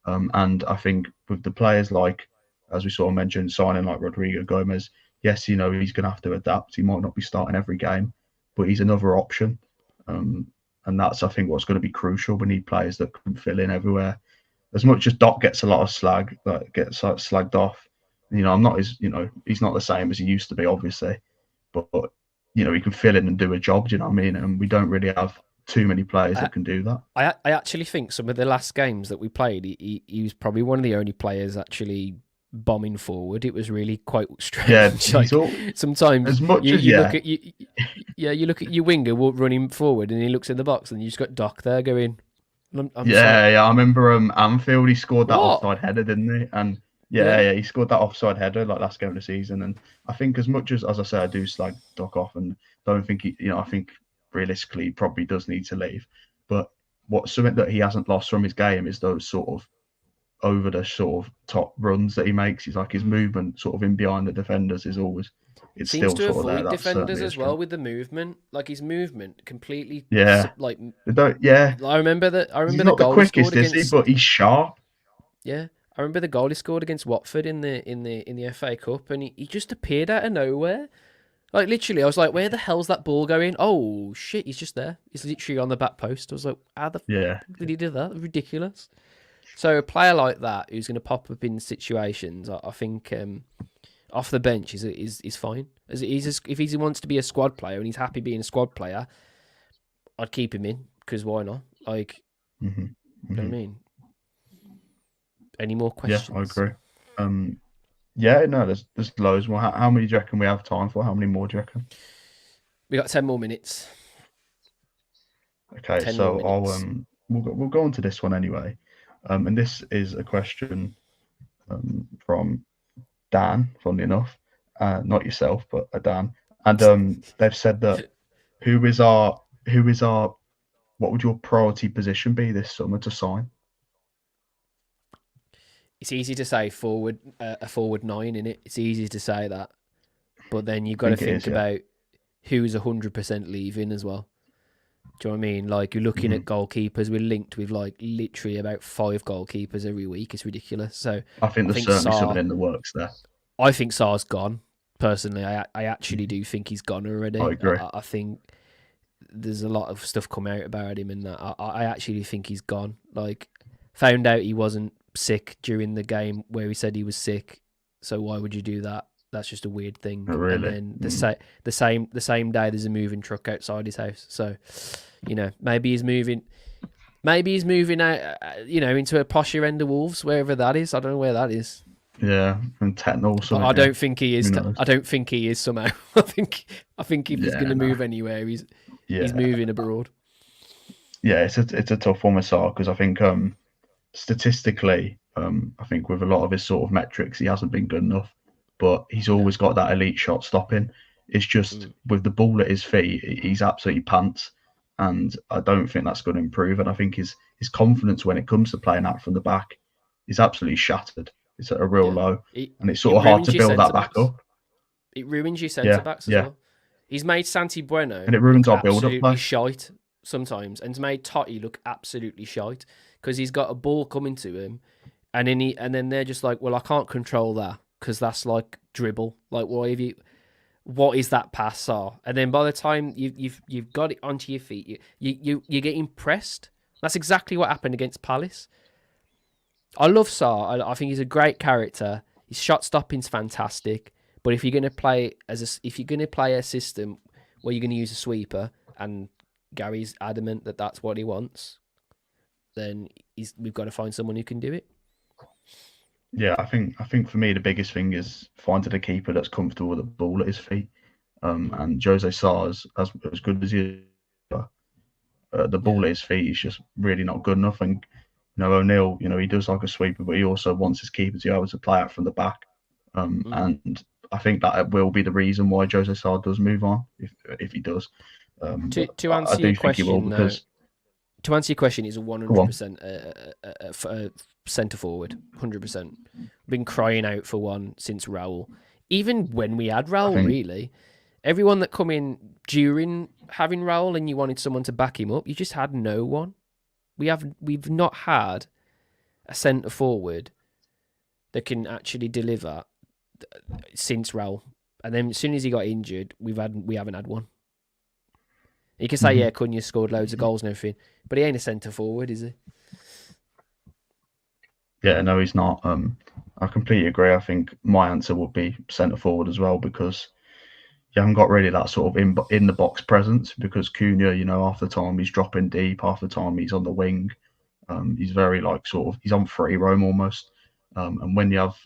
And I think with the players like, as we sort of mentioned, signing like Rodrigo Gomez, yes, you know, he's going to have to adapt. He might not be starting every game, but he's another option. And that's, I think, what's going to be crucial. We need players that can fill in everywhere. As much as Doc gets a lot of slag, gets slagged off, I'm not he's not the same as he used to be, obviously, but he can fill in and do a job. Do you know what I mean? And we don't really have too many players that can do that. I actually think some of the last games that we played, he was probably one of the only players actually bombing forward. It was really quite strange. Yeah, sometimes as much you, as you look at you look at your winger running forward, and he looks in the box, and you just got Doc there going. I remember Anfield. He scored that offside header, didn't he? And he scored that offside header like last game of the season. And I think as much as I say, I do slag Doc off, and don't think I think realistically he probably does need to leave. But something that he hasn't lost from his game is those sort of over the sort of top runs that he makes. He's like his movement sort of in behind the defenders is always. It seems still to sort avoid of there. defenders as well with the movement. Like his movement completely. Yeah. Like. I remember that. He's not the quickest, is he? But he's sharp. Yeah, I remember the goal he scored against Watford in the FA Cup, and he just appeared out of nowhere. Like literally, I was like, "Where the hell's that ball going?" Oh shit, he's just there. He's literally on the back post. I was like, "How the fuck did he do that? Ridiculous." So a player like that who's going to pop up in situations, I think. Off the bench is fine. If he wants to be a squad player and he's happy being a squad player, I'd keep him in because why not? Like, you know what I mean? Any more questions? Yeah, I agree. There's loads more. How many do you reckon we have time for? How many more do you reckon? We got 10 more minutes. Okay, so we'll go on to this one anyway. And this is a question from Dan, funnily enough, not yourself, but Dan. And they've said that who is our what would your priority position be this summer to sign? It's easy to say forward, a forward 9, innit? It's easy to say that, but then you've got to think about who's 100% leaving as well. Do you know what I mean? Like, you're looking at goalkeepers. We're linked with like literally about 5 goalkeepers every week. It's ridiculous. So I think there's certainly something in the works there. I think Sar's gone. Personally, I actually do think he's gone already. I agree. I think there's a lot of stuff come out about him, and that I actually think he's gone. Like, found out he wasn't sick during the game where he said he was sick. So why would you do that? That's just a weird thing. Really? And then the same day there's a moving truck outside his house. So, maybe he's moving out, into a posher end of Wolves, wherever that is. I don't know where that is. Yeah, from Tetnall. I don't think he is. I don't think he is somehow. I think if he's going to move anywhere, he's moving abroad. Yeah, it's a tough one with Sarr because I think statistically, I think with a lot of his sort of metrics, he hasn't been good enough. But he's always got that elite shot stopping. It's just with the ball at his feet, he's absolutely pants, and I don't think that's going to improve. And I think his confidence when it comes to playing out from the back is absolutely shattered. It's at a real low, and it's sort of hard to build that back up. It ruins your centre backs as well. He's made Santi Bueno and it ruins our build-up play. Shite sometimes, and it's made Totti look absolutely shite because he's got a ball coming to him, and then they're just like, well, I can't control that because that's like dribble. Like, what is that pass, Sarr? And then by the time you've got it onto your feet, you get impressed. That's exactly what happened against Palace. I love Sarr. I think he's a great character. His shot stopping's fantastic. But if you're going to play a system where you're going to use a sweeper, and Gary's adamant that that's what he wants, then we've got to find someone who can do it. Yeah, I think for me the biggest thing is finding a keeper that's comfortable with the ball at his feet. And Jose Sarr, as good as he is, the ball at his feet is just really not good enough. And O'Neill, he does like a sweeper, but he also wants his keeper to be able to play out from the back. And I think that will be the reason why Jose Sarr does move on, if he does. To answer your question, to answer your question, he's a 100% centre forward, 100%. Been crying out for one since Raul. Even when we had Raul, really, everyone that come in during having Raul and you wanted someone to back him up, you just had no one. We've not had a centre forward that can actually deliver since Raul. And then as soon as he got injured, we haven't had one. You can say, yeah, Cunha scored loads of goals and everything, but he ain't a centre forward, is he? Yeah, no, he's not. I completely agree. I think my answer would be centre forward as well, because you haven't got really that sort of in the box presence, because Cunha, half the time he's dropping deep, half the time he's on the wing. He's very he's on free roam almost. And when you have,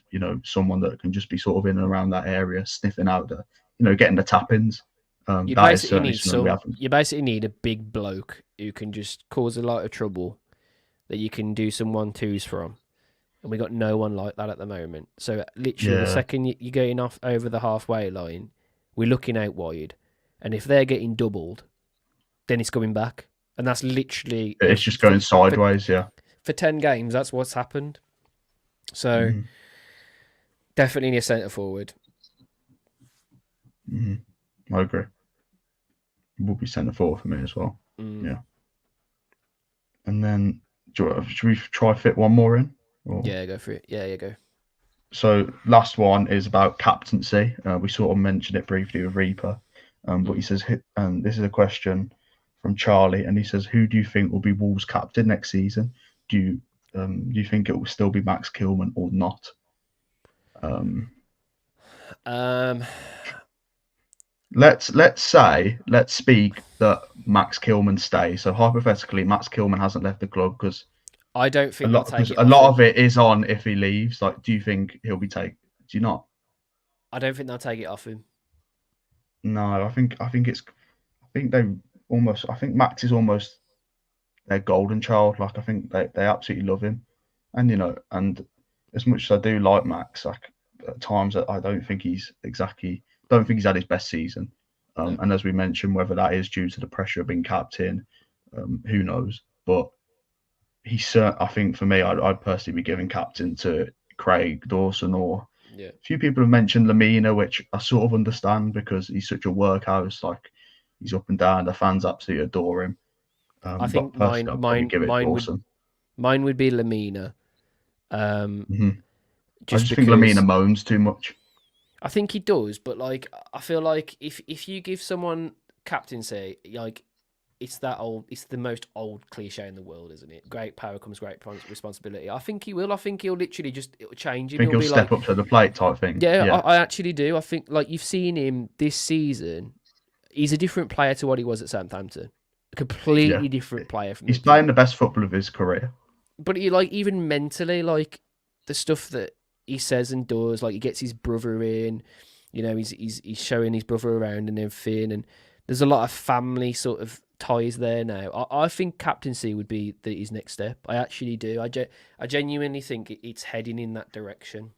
someone that can just be sort of in and around that area, sniffing out getting the tap-ins, that is certainly something we haven't. You basically need a big bloke who can just cause a lot of trouble that you can do some 1-2s from. And we got no one like that at the moment. So literally, the second you're getting off over the halfway line, we're looking out wide. And if they're getting doubled, then it's coming back. And that's literally... It's just going sideways, For 10 games, that's what's happened. So, definitely need a centre forward. I agree. It will be centre forward for me as well. Yeah. And then, should we try fit one more in? Or? Yeah, go for it. Yeah, go. So, last one is about captaincy. We sort of mentioned it briefly with Reepa. But he says, and this is a question from Charlie, and he says, who do you think will be Wolves' captain next season? Do you think it will still be Max Kilman or not? Let's speak that Max Kilman stays. So hypothetically, Max Kilman hasn't left the club, because I don't think a lot of it is on if he leaves. Like, do you think he'll be taken? Do you not? I don't think they'll take it off him. No, I think Max is almost their golden child. Like, I think they absolutely love him, and and as much as I do like Max, like at times I don't think he's had his best season. And as we mentioned, whether that is due to the pressure of being captain, who knows? But I think for me, I'd personally be giving captain to Craig Dawson, or a few people have mentioned Lamina, which I sort of understand because he's such a workhorse. Like, he's up and down. The fans absolutely adore him. I think mine would be Lamina. I just think Lamina moans too much. I think he does, but I feel like if you give someone captaincy, it's the most old cliche in the world, isn't it? Great power comes great responsibility. I think he will. I think he'll literally it'll change him. I think he'll step up to the plate type thing. Yeah. I actually do. I think you've seen him this season. He's a different player to what he was at Southampton. A completely different player. He's playing the best football of his career. But he even mentally, the stuff that he says and does, he gets his brother in, he's showing his brother around and everything, and there's a lot of family sort of ties there now. I think captaincy would be his next step. I actually do. I genuinely think it's heading in that direction.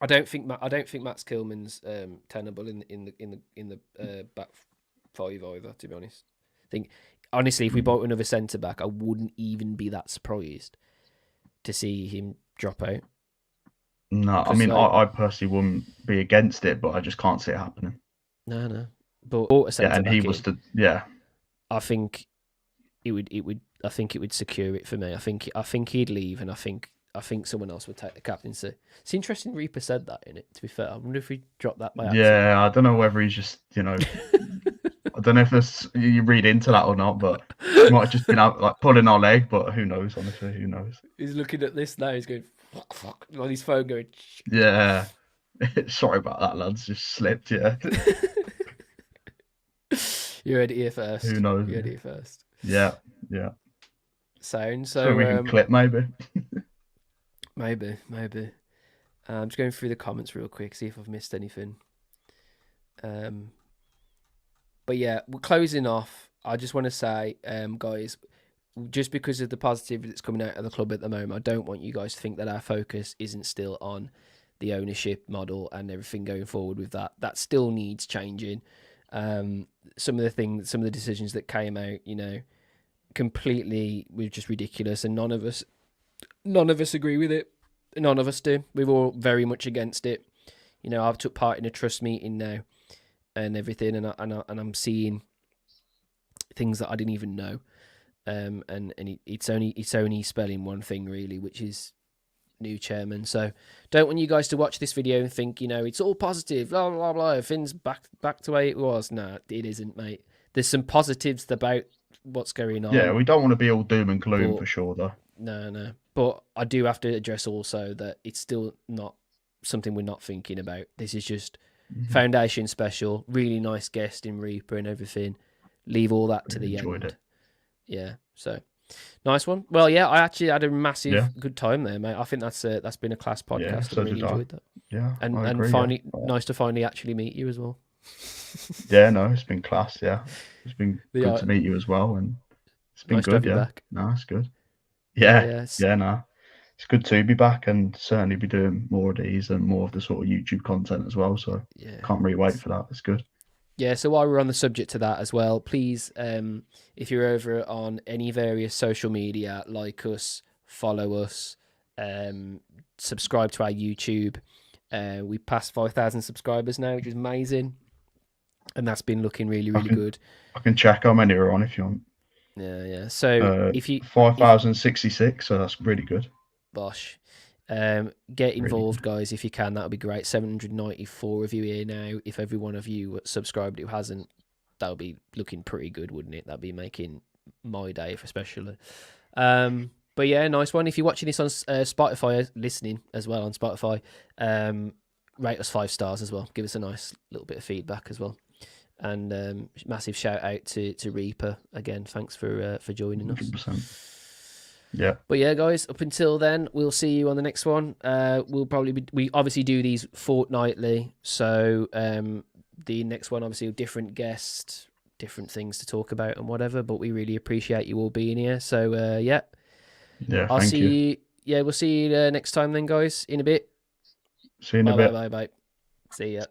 I don't think Max Kilman's tenable in the back five either, to be honest. I think honestly, if we bought another centre back, I wouldn't even be that surprised to see him drop out. No, I mean, I personally wouldn't be against it, but I just can't see it happening. No. But a centre and back he was I think it would secure it for me. I think he'd leave, and I think someone else would take the captaincy. It's interesting Reepa said that in it, to be fair. I wonder if he dropped that by accident. Yeah, I don't know whether he's just, I don't know if you read into that or not, but he might have just been out pulling our leg, but who knows, honestly, who knows? He's looking at this now, he's going, fuck, on his phone going... Yeah. Sorry about that, lads, just slipped, yeah. You heard it here first. Who knows? You heard it here first. Yeah. So we can clip, maybe. Maybe. I'm just going through the comments real quick, see if I've missed anything. But yeah, we're closing off. I just want to say, guys, just because of the positivity that's coming out of the club at the moment, I don't want you guys to think that our focus isn't still on the ownership model and everything going forward with that. That still needs changing. Some of the decisions that came out, completely were just ridiculous, and none of us agree with it. None of us do. We're all very much against it. I've took part in a trust meeting now and everything, and I'm seeing things that I didn't even know. And it's only spelling one thing really, which is new chairman. So don't want you guys to watch this video and think, it's all positive, blah blah blah, Finn's back to where it was. No, it isn't, mate. there's some positives about what's going on. Yeah, we don't want to be all doom and gloom But- for sure, though. No. But I do have to address also that it's still not something we're not thinking about. This is just foundation special, really nice guest in Reepa and everything. Leave all that to the Enjoyed end. it. Yeah, so nice one. Well, yeah, I actually had a massive Yeah. good time there, mate. I think that's been a class podcast. Yeah, I so really did I. enjoyed that. Yeah, I And agree, finally, yeah. nice to finally actually meet you as well. Yeah, no, it's been class. Yeah, it's been The good art- to meet you as well, and it's been Nice to good. have you Yeah, back. no, it's good. Yeah, Yes. yeah, no, it's good to be back and certainly be doing more of these and more of the sort of YouTube content as well. So Yeah. can't really wait for that. It's good. Yeah, so while we're on the subject to that as well, please, if you're over on any various social media, like us, follow us, subscribe to our YouTube. We passed 5,000 subscribers now, which is amazing. And that's been looking really, really good. I can check how many are on if you want. Yeah. So if you 5,066, so that's really good. Bosh. Get involved, guys, if you can. That would be great. 794 of you here now. If every one of you subscribed who hasn't, that would be looking pretty good, wouldn't it? That'd be making my day, especially. But yeah, nice one. If you're watching this on Spotify, listening as well on Spotify, rate us 5 stars as well. Give us a nice little bit of feedback as well. And massive shout out to Reepa again. Thanks for joining us. 100%. Yeah. But yeah, guys, up until then, we'll see you on the next one. We'll probably we obviously do these fortnightly, so the next one obviously a different guest, different things to talk about and whatever. But we really appreciate you all being here. So yeah, I'll see you. Yeah, we'll see you next time then, guys. In a bit. See you in a bit. Bye. See ya.